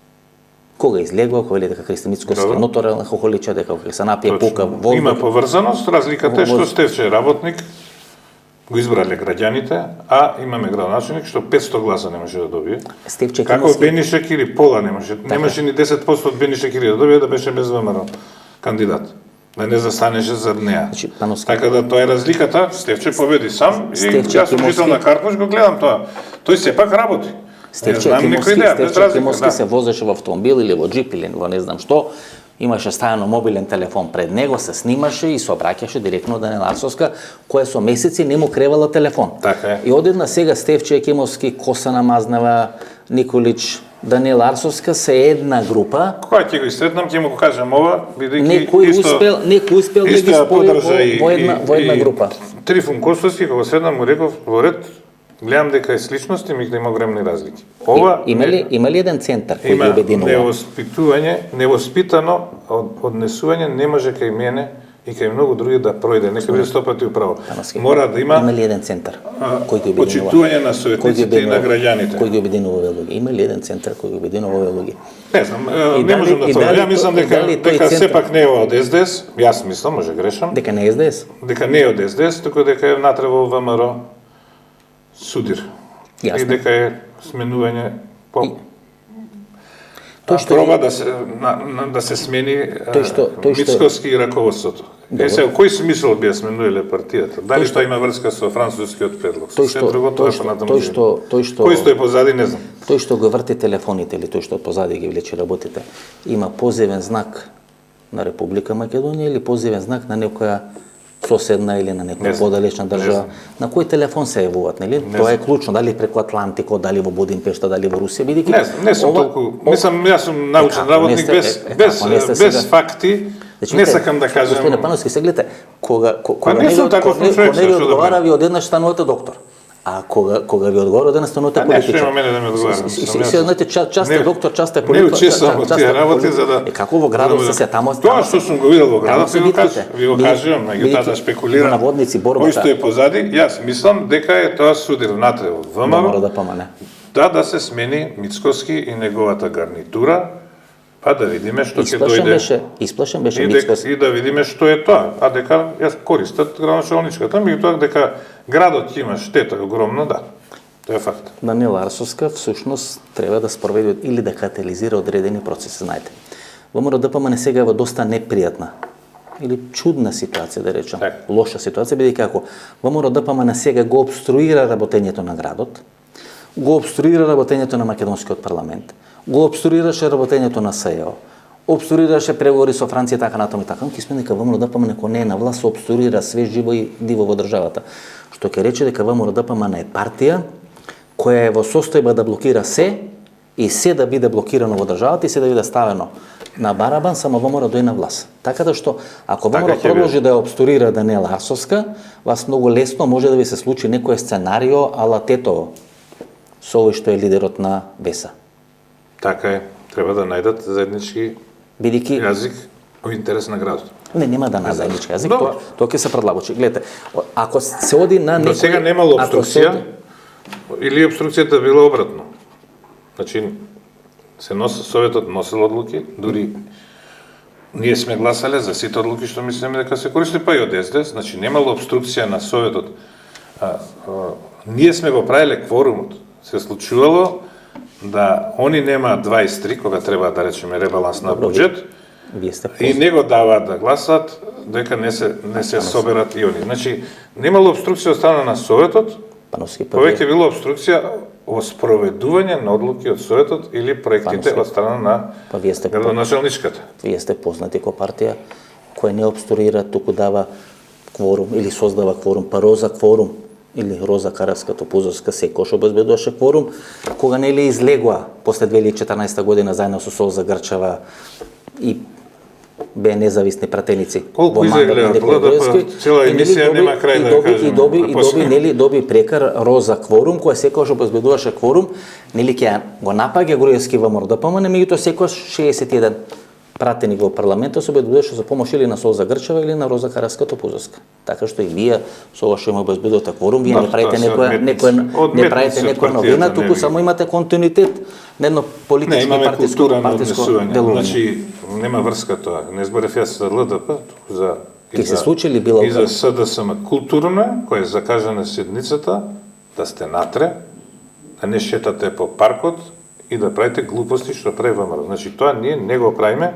Speaker 1: Кога излегува, кога вели дека Христо Мицкоски ноторен алкохоличар, дека се напие пука воздух.
Speaker 2: Има поврзаност, разликата е што Стефче е работник, го избрале граѓаните, а имаме градоначелник што 500 гласа не може да добие.
Speaker 1: Стефче
Speaker 2: Како
Speaker 1: Екимовски.
Speaker 2: Бени Шекири пола немаше ни 10% од Бени Шекири да добие да беше без ВМРО кандидат. Да не застанеше зад неа. Така да тоа е разликата. Стефче победи сам и јас сум жител на Карпуш, го гледам тоа. Тој сепак работи.
Speaker 1: Стефче Екимовски се возеше во автомобил или во джип или во не знам што, имаше стајано мобилен телефон пред него, се снимаше и се обраќаше директно Даниела Арсовска, која со месеци не му кревала телефон.
Speaker 2: Така е.
Speaker 1: И одедна сега Стефче Екимовски, Косана Мазнева, Николич, Даниела Арсовска се една група.
Speaker 2: Кога ќе го истретнам, ќе му го кажам ова, бидејќи
Speaker 1: некој успел да ги спои во една група.
Speaker 2: Трифун Костовски, кога седнам му реков во ред, гледам дека е сличност и има големни разлики. Ова
Speaker 1: има ли еден центар кој ги обединува?
Speaker 2: Невоспитување, невоспитано однесување не може кај мене и кај многу други да пројде. Нека биде 100 пати управо. Мора да има
Speaker 1: ли еден центар кој ги обединува?
Speaker 2: Почитување на советниците и на граѓаните.
Speaker 1: Кој ги обединува овие луѓе? Има ли еден центар кој ги обединува овие луѓе?
Speaker 2: Не знам, не можам да тврдам. Ја мислам дека сепак не е од СДС. Јас мислам, може грешам.
Speaker 1: Дека не е СДС?
Speaker 2: Дека не е од СДС, туку дека е внатре во ВМРО судир. И дека е сменување по проба да се смени Мицкоски и раководството. Сега, кој смисол би ја сменувале партијата? Дали тоа има врска со францускиот предлог? Се другото е понатаму. Кој стои позади, не знам.
Speaker 1: Тој што го врти телефоните или тој што позади ги влече работите, има позивен знак на Република Македонија или позивен знак на некоја соседна или на некоја подалечна држава. На кој телефон се јавуваат, нели? Тоа е клучно, дали преку Атлантико, дали во Будимпешта, дали во Русија, бидејќи
Speaker 2: не сум толку, мислам, јас сум научен работник без факти. Не сакам да кажам.
Speaker 1: Господине Пановски, се гледате, кога
Speaker 2: не сум таков човек,
Speaker 1: не ви одговара, ви одеднаш станувате доктор. А кога ви одговара, одеднаш станувате политичар.
Speaker 2: Нешто има мене да ми одговара.
Speaker 1: Се знаете, част е доктор, част е политичар.
Speaker 2: Не учествувам во тие работи за да.
Speaker 1: Како во градот се тамо.
Speaker 2: Тоа што сум го видел во градот, ви го кажувам, меѓутоа да спекулирам.
Speaker 1: Наводници борбата.
Speaker 2: Кој стои позади? Јас мислам дека е тоа судир внатре во ВМРО. Да се смени Мицкоски и неговата гарнитура. Па да видиме што ќе дојде.
Speaker 1: Исплашен беше Мицкоски.
Speaker 2: И да видиме што е тоа. А дека јас користат градоначалничката, меѓутоа дека градот има штета огромна, да. Тоа е факт.
Speaker 1: Даниела Арсовска всушност треба да спроведе или да катализира одредени процеси, знаете. ВМРО ДПМН сега е во доста непријатна или чудна ситуација, да речем, лоша ситуација, бидејќи ако ВМРО ДПМН сега го обструира работењето на градот, го обструира работењето на македонскиот парламент, го обструираше работењето на СЕО, обструираше преговори со Франција така натаму и така. Ќе сме дека ВМРО-ДПМН кога не е на власт обструира све живо и диво во државата. Што ќе рече дека ВМРО-ДПМН е партија која е во состојба да блокира се и се да биде блокирано во државата и се да биде ставено на барабан, само ВМРО дојде на власт. Така да што, ако ВМРО продолжи да ја обструира Даниела Арсовска, вас многу лесно може да ви се случи некој сценарио ала Тетово, со овој што е лидерот на ВЕСА.
Speaker 2: Така е, треба да најдат заеднички
Speaker 1: Бидејќи
Speaker 2: јазик во интерес на градот.
Speaker 1: не нема да најде заеднички јазик,
Speaker 2: Добро.
Speaker 1: тоа ќе се предлабочи. Гледате, ако се оди на некој...
Speaker 2: До сега немало обструкција, или обструкцијата била обратно. Значи, Советот носел одлуки, дури ние сме гласале за сите одлуки што мислиме дека се користи, па и од СДС, значи немало обструкција на Советот. Ние сме го правиле кворумот. Се случувало да они немаат 23, кога треба да речеме ребаланс на буџет,
Speaker 1: Вие сте
Speaker 2: и не го даваат да гласат, дека не се соберат и они. Значи, немало обструкција од страна на Советот,
Speaker 1: Пановски,
Speaker 2: повеќе било обструкција о спроведување на одлуки од Советот или проектите од страна на
Speaker 1: вие сте
Speaker 2: градоначалничката.
Speaker 1: Вие сте познати ко партија која не обструира, туку дава кворум или создава кворум, па Роза кворум или Роза Караска-Топузовска секој обезбедуваше кворум, кога нели излегува после 2014 година заедно со Солза Грчева и бе независни пратеници.
Speaker 2: Колку изгледа ЛДП, цела емисија нема крај да кажем.
Speaker 1: Доби прекар Роза кворум, која секојаш обезбедуваше кворум, нели ќе го напаѓа Груевски ВМРО-ДПМН, меѓутоа секојаш 61 пратеник во парламентот се обезбедуваше за помош или на Солза Грчева или на Роза Караска-Топузовска. Така што и вие со ова што има обезбедувате кворум, вие не правите некоја новина, туку само имате континуитет на едно политичко партиско делување.
Speaker 2: Значи нема врска тоа. Не зборев јас за ЛДП, туку за
Speaker 1: Ке се случи ли било
Speaker 2: и за СДСМ културно, која е закажана седницата, да сте натре, да не шетате по паркот и да правите глупости што прави ВМРО. Значи тоа ние не го правиме.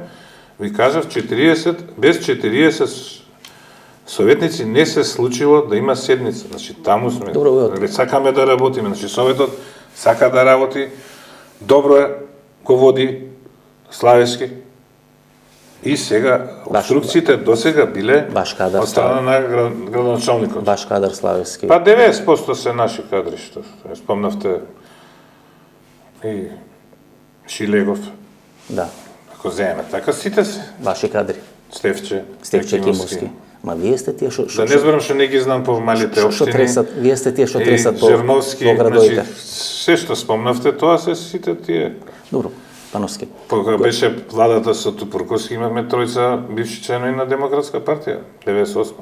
Speaker 2: Ви кажав 40 без 40 советници не се случило да има седница. Значи таму сме.
Speaker 1: Добро,
Speaker 2: сакаме да работиме. Значи Советот сака да работи, добро е, го води Славевски. И сега обструкциите досега биле од страна на градоначалникот.
Speaker 1: Ваш кадар Славевски.
Speaker 2: Па 90% се наши кадри, што спомнавте и Шилегов.
Speaker 1: Да.
Speaker 2: Ако земеме така, сите се.
Speaker 1: Ваши кадри.
Speaker 2: Стефче
Speaker 1: Кимовски. Ма вие сте тие што
Speaker 2: да не зборам што не ги знам по малите општини.
Speaker 1: Вие сте тие што тресат по
Speaker 2: градовите. Значи, се што спомнавте, тоа се сите тие.
Speaker 1: Добро. Пановски.
Speaker 2: Кога беше владата со Тупурковски, имавме тројца бивши членови на Демократска партија, 98.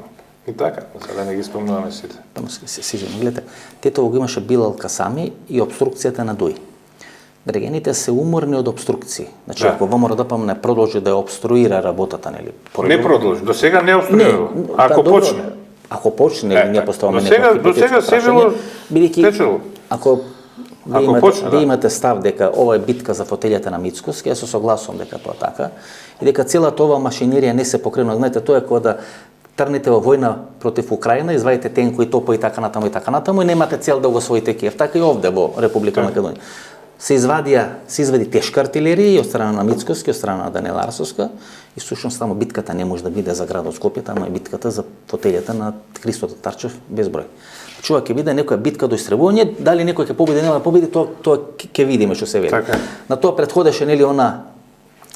Speaker 2: И така, сега не ги спомнуваме сите.
Speaker 1: Пановски, сижено, гледате, Тетово го имаше Билал Касами и обструкцијата на Дуј. Граѓаните се уморни од обструкции. Значи, ако ВМРО-ДПМН не продолжи да ја обструира работата, нели?
Speaker 2: Не продолжи, до сега не обструира. Ако почне.
Speaker 1: Ако почне, ние поставаме
Speaker 2: до сега се било течело.
Speaker 1: Ако
Speaker 2: почне,
Speaker 1: вие имате став дека ова е битка за фотелјата на Мицкоски, јас се согласувам дека тоа така, и дека целата ова машинерија не се покрена. Знаете, тоа е кога да трнете во војна против Украина, извадите тенкови, топови и така натаму и немате цел да го освоите Киев. Така и овде во Република Македонија. Се извади тешка артилерија и од страна на Мицкоски, од страна на Даниела Арсовска, и всушност само битката не може да биде за градот Скопје, таму е битката за фотелјата на Христо Татарчев без број. Чува ќе биде некоја битка до истребување, дали некој ќе победи, нема да победи, тоа ќе видиме што се вели. На тоа претходеше нели она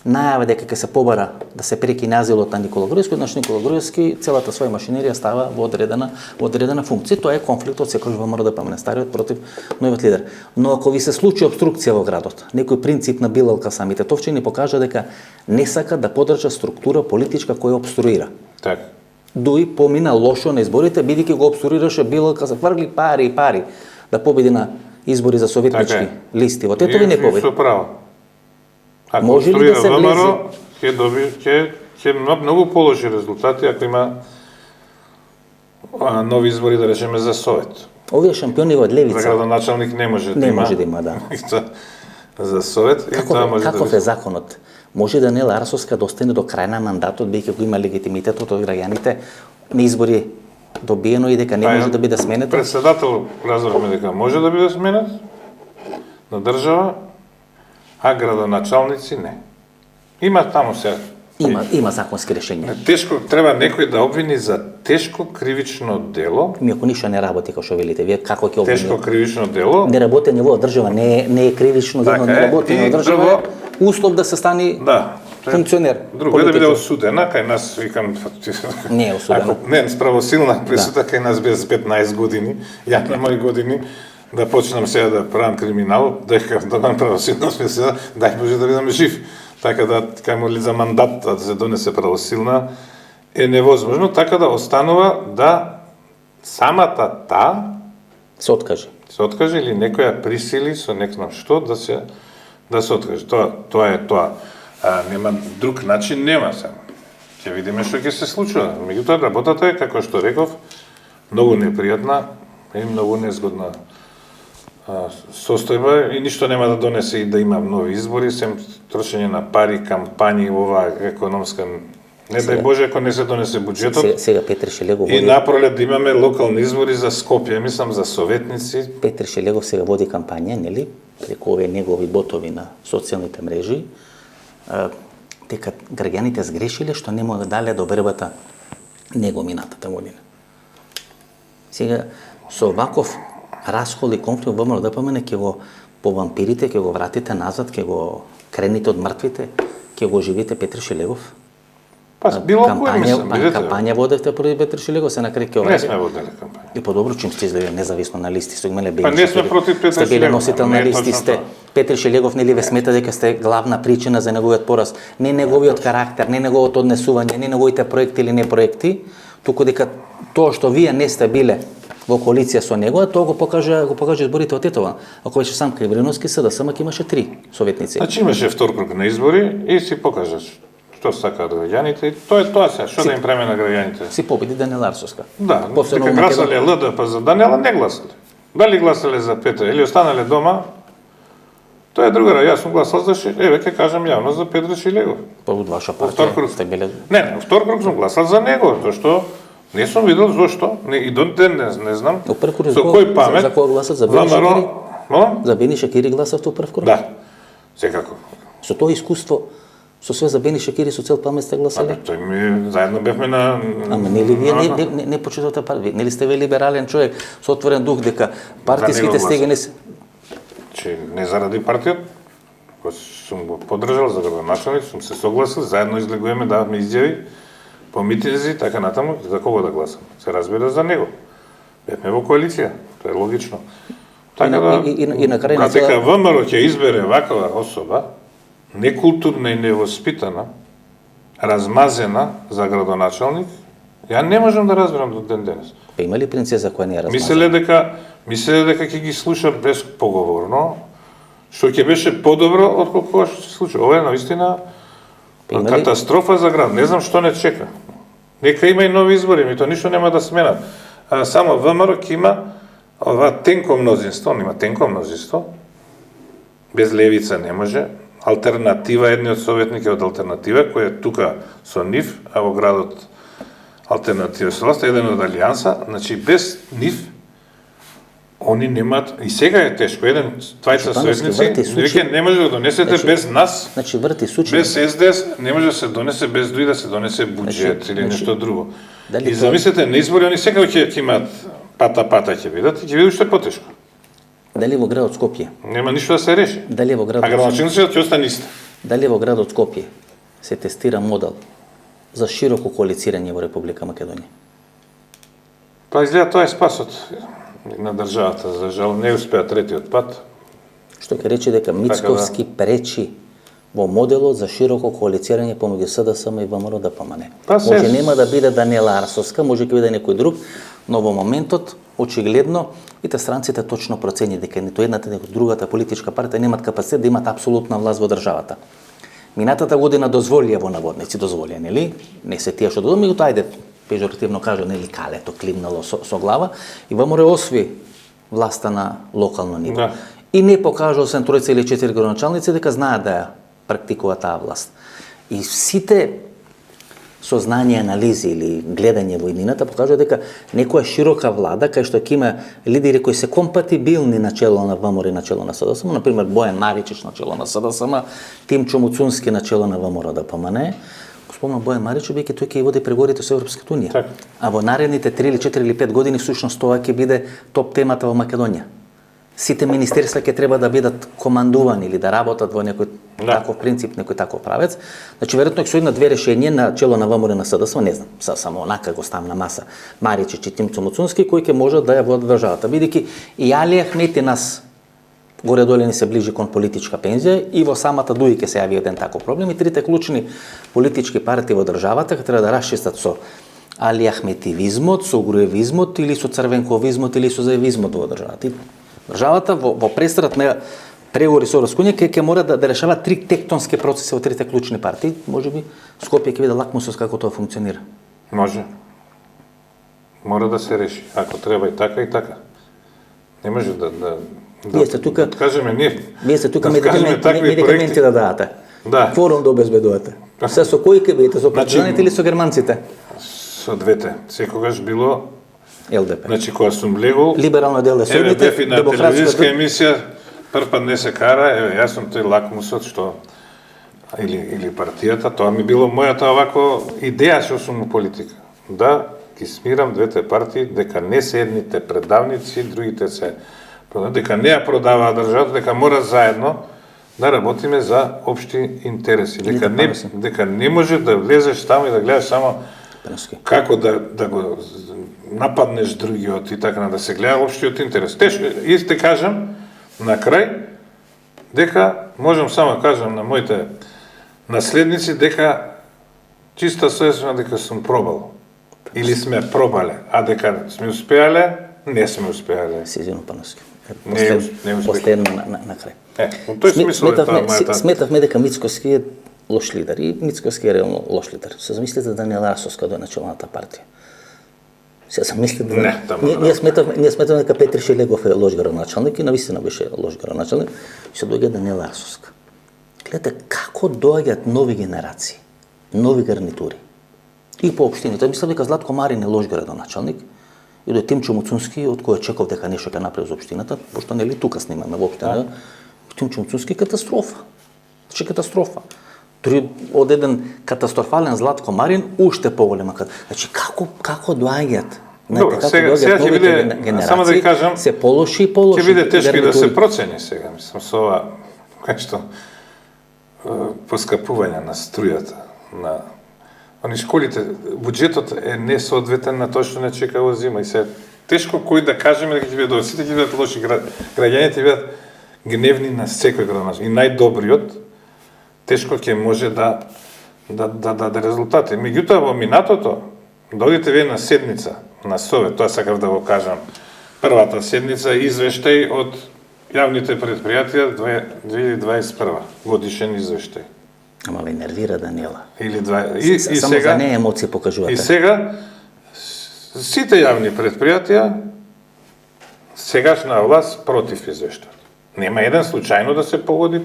Speaker 1: најава дека ќе се побара да се прекине азилот на Никола Груевски, значи Никола Груевски целата своја машинерија става во одредена функција. Тоа е конфликтот секој ВМРО-ДПМН стариот против новиот лидер. Но ако ви се случи обструкција во градот, некој принцип на Билал Касами Тетовче ни покажа дека не сака да поддржа структура политичка која обструира.
Speaker 2: Така.
Speaker 1: Дуј помина лошо на изборите, бидејќи го обструираше Билал Касами, фрли пари да победи на избори за советнички листи. Во Тетово не победи.
Speaker 2: Ако
Speaker 1: може ли да се
Speaker 2: ВМРО, ќе многу положи резултати ако има нови избори, да речеме, за Совет.
Speaker 1: Овие шампиони од левица.
Speaker 2: За градоначалник не може да има.
Speaker 1: Не може да има, да.
Speaker 2: За Совет и тоа може да...
Speaker 1: Каков е законот? Може Даниела Арсовска да остане до крај на мандатот, бидејќи го има легитимитетот од граѓаните на избори добиено и дека не може да биде сменет?
Speaker 2: Председател разбравме дека може да биде сменет на држава, а градоначалници не. Има таму сега.
Speaker 1: Има законски решенја.
Speaker 2: Тешко треба некој да обвини за тешко кривично дело.
Speaker 1: Ми ако ништо не работи, како што велите, вие како ќе
Speaker 2: Тешко
Speaker 1: обвинете?
Speaker 2: кривично дело.
Speaker 1: Неработење во држава не е кривично дело,
Speaker 2: Така е.
Speaker 1: неработење
Speaker 2: И
Speaker 1: во држава
Speaker 2: друго-
Speaker 1: е услов да се стани
Speaker 2: Да.
Speaker 1: функционер.
Speaker 2: Друго е да биде
Speaker 1: политичар.
Speaker 2: осудена, кај нас викам
Speaker 1: Не е осудена.
Speaker 2: Ако не справосилна присуда кај нас без 15 години, ја на мои години да почнам сега да правам криминал, дека да бъдам правосилна присуда, дај Боже да бидам жив. Така да кај му ли за мандат да се донесе правосилна е невозможно, така да останува да самата та
Speaker 1: Се откаже.
Speaker 2: се откаже или некој ја присили со не знам што да се откаже. Тоа е тоа. Нема друг начин, нема се. Ќе видиме што ќе се случува. Меѓутоа работата е како што реков многу непријатна и многу незгодна состојба и ништо нема да донесе и да има нови избори, сем трошење на пари, кампањи во оваа економска. Не дај Боже ако не се донесе буџетот.
Speaker 1: Сега Петр Шелегов
Speaker 2: И
Speaker 1: води,
Speaker 2: напролет да имаме локални избори за Скопје, мислам за советници.
Speaker 1: Петр Шелегов сега води кампања, нели, преку овие негови ботови на социјалните мрежи, дека граѓаните сгрешиле што не му дале до вербата него минатата година. Сега со ваков расхол и конфликт во ДПМН ќе го по вампирите ќе го вратите назад, ќе го крените од мртвите, ќе го оживите Петр Шелегов.
Speaker 2: Па било кој мислам, видите.
Speaker 1: кампања водевте проти Петр Шелегов, се на крај ќе
Speaker 2: Не сме водели кампања.
Speaker 1: И подобро чим сте излезе независно на листи, со имале
Speaker 2: Па не сме против Петар
Speaker 1: сте биле
Speaker 2: Шелегов,
Speaker 1: носител
Speaker 2: не
Speaker 1: на
Speaker 2: е
Speaker 1: листи,
Speaker 2: точно
Speaker 1: сте
Speaker 2: тоа.
Speaker 1: Петр Шелегов нели ве смета дека сте главна причина за неговиот пораз, не неговиот карактер, не неговото однесување, не неговите проекти или не проекти, туку дека тоа што вие не сте биле во коалиција со него, тоа го покажа изборите од Тетова. Ако беше сам Кривриновски, СДСМ имаше 3 советници.
Speaker 2: Значи имаше втор круг на избори и си покажаш што сакаат граѓаните и тоа е тоа сега, што да им преме на граѓаните.
Speaker 1: Си победи Даниела Арсовска.
Speaker 2: Да,
Speaker 1: После
Speaker 2: дека
Speaker 1: ново
Speaker 2: гласале ЛДП за Даниела, не гласале. Дали гласале за Петра или останале дома, тоа е друга. Јас сум гласал за еве ќе кажам јавно за Петра Шилегов.
Speaker 1: Па од ваша
Speaker 2: Втор
Speaker 1: партија
Speaker 2: круг.
Speaker 1: сте биле
Speaker 2: Не, втор круг сум гласал за него, зашто не сум видел зошто, и до ден не знам.
Speaker 1: Во прв круг
Speaker 2: Со кој памет?
Speaker 1: за кога гласат за Бени
Speaker 2: ВМРО,
Speaker 1: Шакири?
Speaker 2: Мо?
Speaker 1: За Бени Шакири гласавте во прв круг?
Speaker 2: Да. Секако.
Speaker 1: Со тоа искуство, со све за Бени Шакири, со цел памет сте гласали?
Speaker 2: Тој ми заедно бевме на.
Speaker 1: Ама нели вие не почитувате партија? Нели сте ве либерален човек со отворен дух дека партиските стеги не се...
Speaker 2: Че не заради партијата, кој сум го поддржал за градоначалник, сум се согласил, заедно излегуваме, даваме изјави по митинзи, така натаму, за кого да гласам. Се разбира за него. Бевме во коалиција, тоа е логично. Така да,
Speaker 1: и на крај на
Speaker 2: кога дека
Speaker 1: цела-
Speaker 2: ВМРО ќе избере ваква особа, некултурна и невоспитана, размазена за градоначалник, ја не можам да разберам до ден денес.
Speaker 1: Па има ли принцеза која не е размазана?
Speaker 2: Мислеле дека ќе ги слуша безпоговорно, што ќе беше подобро отколку кога што се случи. Ова е наистина
Speaker 1: Има ли-
Speaker 2: катастрофа за град. Не знам што не чека. Нека има и нови избори, ми тоа ништо нема да сменат. Само ВМРО ќе има ова тенко мнозинство, он има тенко мнозинство. Без левица не може. Алтернатива, едниот советник е од Алтернатива, кој е тука со нив, а во градот Алтернатива со власт, еден од Алијанса, значи без нив они немаат, и сега е тешко, двајца
Speaker 1: Жупановски
Speaker 2: советници,
Speaker 1: врти случаи-
Speaker 2: веќе не може да донесете
Speaker 1: Значи-
Speaker 2: без нас,
Speaker 1: Значи врти случај.
Speaker 2: без СДС, не може да се донесе без дуи да се донесе буџет или нешто друго.
Speaker 1: дали
Speaker 2: И
Speaker 1: тоа-
Speaker 2: замислете, на избори они секако ќе имаат пата ќе бидат и ќе бидат уште потешко.
Speaker 1: Дали во градот Скопје?
Speaker 2: Нема ништо да се реши.
Speaker 1: Дали во
Speaker 2: А
Speaker 1: градот
Speaker 2: градоначалниците ќе остане исти.
Speaker 1: Дали во градот Скопје се тестира модел за широко коалицирање во Република Македонија?
Speaker 2: Па изгледа тоа е спасот на државата. За жал не успеа третиот пат.
Speaker 1: Што ќе рече дека Мицковски пречи во моделот за широко коалицирање помеѓу СДСМ и ВМРО ДПМН.
Speaker 2: Па се-
Speaker 1: Може нема да биде Даниела Арсовска, може ќе биде некој друг, но во моментот очигледно и странците точно процени дека ниту едната ниту другата политичка партија немаат капацитет да имаат апсолутна власт во државата. Минатата година дозволија во наводници, дозволија, нели? Не се тие што додоми, тоа ајде пежоративно кажа, нели, калето климнало со глава и ВМРО осви власта на локално ниво.
Speaker 2: Да.
Speaker 1: И не покажа освен тројца или 4 градоначалници дека знаат да ја практикуваат таа власт. И сите со знание, анализи или гледање во иднината покажува дека некоја широка влада кај што ќе има лидери кои се компатибилни на чело на ВМРО и на чело на СДСМ, на пример Бојан Маричич на чело на СДСМ, Тимчо Муцунски на чело на ВМРО ДПМН. Спомна Бојан Маричич веќе тој ќе води преговорите со Европската унија.
Speaker 2: Так.
Speaker 1: А во наредните 3 или 4 или 5 години всушност тоа ќе биде топ темата во Македонија. Сите министерства ќе треба да бидат командувани или да работат во некој таков принцип, некој таков правец. Значи веројатно ќе се однат две решенија на чело на ВМРО на СДСМ, не знам, само онака го ставам на маса Маричич и Тимчо Муцунски кои ќе можат да ја водат државата, бидејќи и Али Ахмети нас горе-долу ни се ближи кон политичка пензија и во самата ДУИ ќе се јави еден таков проблем и трите клучни политички партии во државата ќе треба да расчистат со Али Ахметивизмот, со Груевизмот или со Црвенковизмот или со Заевизмот во државата. И државата во престрат на преговори со Европска унија ќе мора да решава три тектонски процеси во трите клучни партии. Можеби Скопје ќе биде лакмусот како тоа функционира.
Speaker 2: Може. Мора да се реши. Ако треба и така. Не може
Speaker 1: Вие сте тука,
Speaker 2: кажеме ние.
Speaker 1: Вие сте тука
Speaker 2: да
Speaker 1: медикаменти да дадете.
Speaker 2: Да.
Speaker 1: Форум да обезбедувате. Се со кои ќе бидете, со партизаните или со германците?
Speaker 2: Со двете. Секогаш било
Speaker 1: ЛДП.
Speaker 2: Значи кога сум легол,
Speaker 1: либерално дел да се
Speaker 2: на телевизиска емисија прв не се кара, јас сум тој лакмусот што или партијата, тоа ми било мојата овако идеја што сум у политика. Да ги смирам двете партии, дека не се едните предавници, другите се дека не ја продаваа државата, дека мора заедно да работиме за општи интереси. Дека не може да влезеш таму и да гледаш само како да го нападнеш другиот и така да се гледа општиот интерес. И те кажам на крај дека можам само да кажам на моите наследници дека чиста совесно дека сум пробал или сме пробале, а дека сме успеале, не сме успеале.
Speaker 1: Сизино Пановски.
Speaker 2: Не
Speaker 1: Последно на крај.
Speaker 2: Во тој смисол е тоа мојата.
Speaker 1: Сметавме дека Мицкоски е лош лидер и Мицкоски е реално лош лидер. Се замислите Даниел Арсовска до началната партија. Се замислите ние сметавме дека Петри Шелегов е лош градоначалник и навистина беше лош градоначалник. Се доаѓа Даниел Арсовска. Гледате како доаѓаат нови генерации, нови гарнитури. И по општините, мислам дека Златко Марин е лош градоначалник. И до Тимчо Муцунски, од кој чекав дека нешто ќе направи за општината, пошто нели тука снимаме во општина. Тимчо Муцунски катастрофа. Значи катастрофа. Дури од еден катастрофален Златко Марин уште поголема. Значи како доаѓаат?
Speaker 2: Добро, сега ќе биде, само да ви кажам,
Speaker 1: се полоши и полоши.
Speaker 2: Ќе биде тешко и да се процени сега, мислам, со ова, кај што поскапување на струјата, на они школите, буџетот е несоодветен на тоа што не чека во зима и се тешко кој да кажеме дека ќе биде добро, сите ќе бидат лоши, граѓаните ќе бидат гневни на секој градоначалник и најдобриот тешко ќе може да даде резултати. Меѓутоа во минатото додите вие на седница на Совет, тоа сакав да го кажам. Првата седница извештај од јавните предпријатија 2021 годишен извештај.
Speaker 1: Ама ве нервира Даниела.
Speaker 2: И
Speaker 1: само
Speaker 2: сега
Speaker 1: за неја емоција покажувате.
Speaker 2: И сега сите јавни предпријатија сегашна власт против извештајот. Нема еден случајно да се погоди.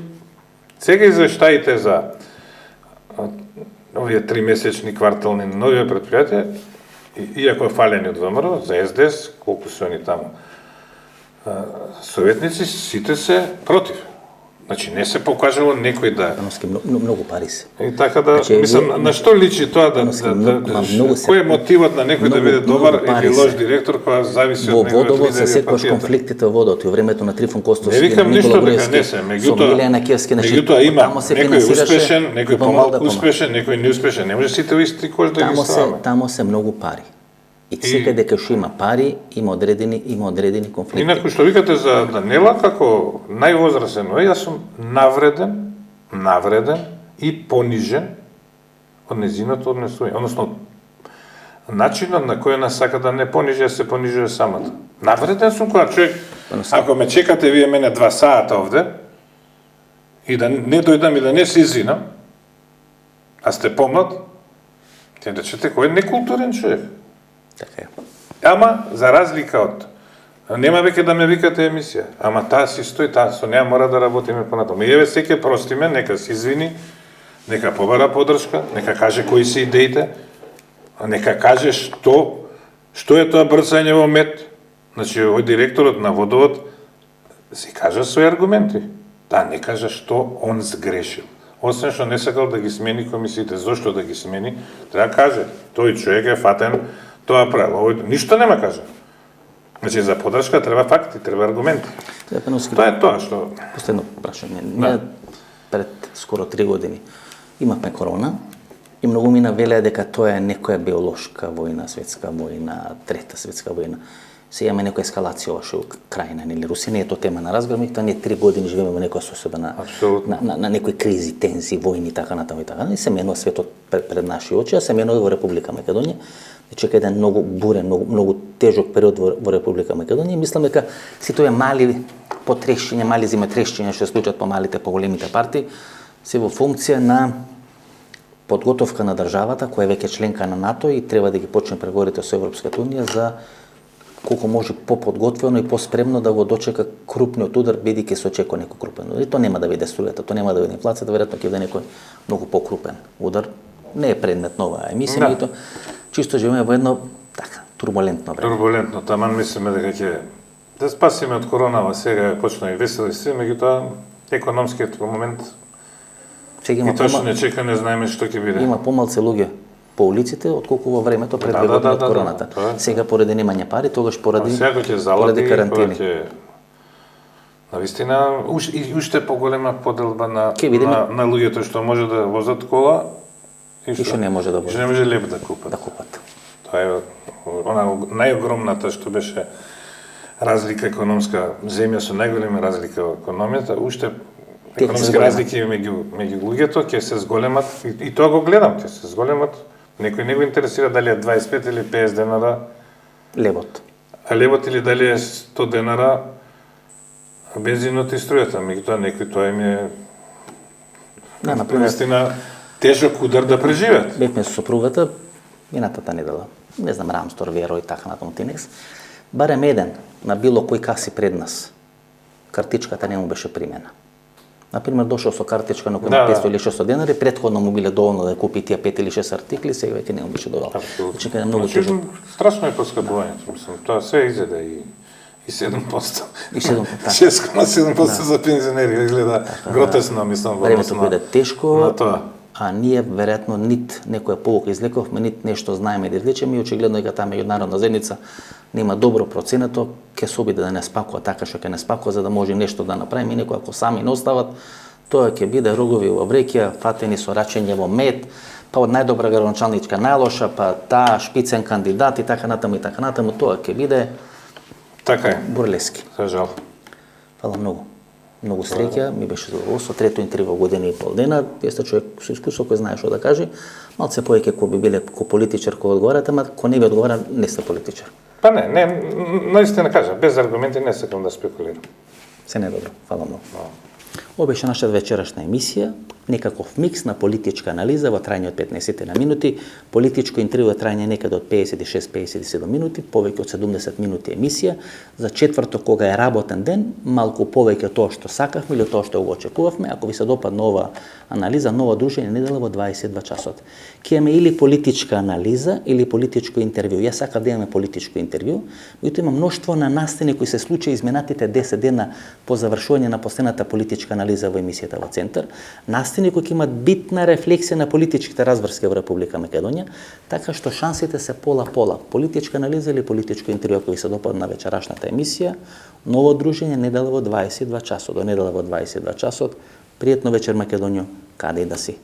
Speaker 2: Сега извештаите за овие 3-месечни квартални нови предпријатија, иако фалени од ВМРО, за СДС, колку се они таму советници, сите се против. Значи не се покажало некој да
Speaker 1: многу пари се.
Speaker 2: И така да, мислам, на што личи тоа кој е мотивот на некој да биде добар или лош директор, кога зависи од неговиот лидер и
Speaker 1: водот се секогаш конфликтите во водот и во времето на Трифон Костовски,
Speaker 2: не викам ништо дека не се, меѓутоа има некој успешен, некој помалку успешен, некој неуспешен, не може сите исти кош да ги ставаме.
Speaker 1: Тамо се многу пари. И секаде дека што има пари, има одредени конфликти.
Speaker 2: Инаку што викате за Даниела, како највозрасен, јас сум навреден и понижен од незиното однесување. Односно, начинот на кој нас сака да не понижи, се понижува самата. Навреден сум кога човек, ако ме чекате вие мене 2 сата овде, и да не дојдам и да не се извинам, а сте помлад, ќе речете кој е некултурен човек.
Speaker 1: Така е.
Speaker 2: Ама, за разлика од... Нема веќе да ме викате емисија. Ама таа си стои, таа со неа мора да работиме понатаму. И еве секој простиме, нека се извини, нека побара поддршка, нека каже кои се идеите, а нека каже што е тоа брцање во мед. Значи, овој директорот на водовод си кажа своји аргументи. Да, не кажа што он сгрешил. Освен што не сакал да ги смени комисиите, зошто да ги смени, треба да каже, тој човек е фатен, тоа правил, овој ништо нема каже. Значи, за поддршка треба факти, треба аргументи. Тоа е тоа што...
Speaker 1: Последно прашање. Ние пред скоро 3 години имавме корона и многу мина велеа дека тоа е некоја биолошка војна, светска војна, трета светска војна. Се имаме некоја ескалација во Украина или Русија, не е тоа тема на разговор, меѓутоа ние 3 години живееме во некоја состојба на некои кризи, тензии, војни, така натаму и така. И се менува светот пред наши очи, а се менува во Република Македонија. Чека еден многу бурен, многу тежок период во Република Македонија. Мислам дека сите овие мали потрешчиња, мали земјотрешчиња што се случат по малите, по големите партии, се во функција на подготовка на државата која е веќе членка на НАТО и треба да ги почне преговорите со Европската унија за колку може поподготвено и поспремно да го дочека крупниот удар, бидејќи се очекува некој крупен удар. И тоа нема да биде струјата, тоа нема да биде инфлацијата, веројатно ќе биде некој многу покрупен удар. Не е предмет на оваа емисија, меѓутоа чисто живееме во едно така турбулентно време.
Speaker 2: Турбулентно, таман мислиме дека ќе да спасиме од коронава, сега почна и весело и се, меѓутоа економскиот момент
Speaker 1: Сега
Speaker 2: и тоа што не чека, не знаеме што ќе биде.
Speaker 1: Има помалце луѓе по улиците отколку во времето пред од короната. Сега поради немање пари, тогаш поради карантини.
Speaker 2: Навистина, уште поголема поделба на луѓето што може да возат кола
Speaker 1: и што не може да возат.
Speaker 2: Што не може леп да купат. Тоа е она најогромната што беше разлика економска, земја со најголема разлика во економијата, уште економски разлики меѓу луѓето ќе се зголемат и тоа го гледам, ќе се зголемат. Некој не го интересира дали е 25 или 50 денара
Speaker 1: левот.
Speaker 2: А левот или дали е 100 денара бензинот и струјата, меѓутоа некој тоа им е наистина тежок удар да преживеат.
Speaker 1: Бевме со сопругата минатата недела. Не знам, Рамстор, Веро и така натаму Тинекс. Барем еден на било кој каси пред нас. Картичката не му беше примена. Например, дошол со картичка на кој има 500 или 600 денари, претходно му биле доволно да купи тие 5 или 6 артикли, сега веќе не му беше доволно.
Speaker 2: Значи, многу тежко. Страшно е поскапувањето, мислам, тоа се изеде и 7%.
Speaker 1: И 7%.
Speaker 2: 6,7% за пензионери, изгледа гротесно, мислам, во
Speaker 1: времето биде тешко, а ние веројатно нит некоја полука излековме, нит нешто знаеме да извлечеме и очигледно дека таа меѓународна заедница нема добро проценето, ќе се обиде да не спакува така што ќе не спакува за да може нешто да направиме и некој ако сами не остават, тоа ќе биде рогови во врекја, фатени со рачење во мед, па од најдобра градоначалничка најлоша, па таа шпицен кандидат и така натаму, тоа ќе биде
Speaker 2: така е.
Speaker 1: Бурлески.
Speaker 2: За жал.
Speaker 1: Фала многу. Многу среќа, ми беше задоволство, трето интервју во година и пол дена, вие сте човек со искуство кој знае што да каже, малце повеќе кој би биле ко политичар кој одговарате, ама кој не ви одговара, не сте политичар.
Speaker 2: Па не, наистина кажа, без аргументи не сакам да спекулирам.
Speaker 1: Се не добро, фала многу. Ова беше нашата вечерашна емисија, некаков микс на политичка анализа во трајање од 15 на минути, политичко интервју во трајање некаде од 56-57 минути, повеќе од 70 минути емисија, за четврток кога е работен ден, малку повеќе тоа што сакавме или тоа што го очекувавме. Ако ви се допадна ова анализа, нова дружење недела во 22 часот. Ќе имаме или политичка анализа или политичко интервју. Јас сакав да имаме политичко интервју, меѓутоа има мноштво на настани кои се случаи изминатите 10 дена по завршување на последната политичка анализа во емисијата во Центар. Настани кои имат битна рефлексија на политичките разврски во Република Македонија, така што шансите се пола-пола. Политичка анализа или политичко интервју, ако ви се допадна вечерашната емисија, ново дружење недела во 22 часот. До недела во 22 часот. Пријатно вечер Македонијо, каде и да си.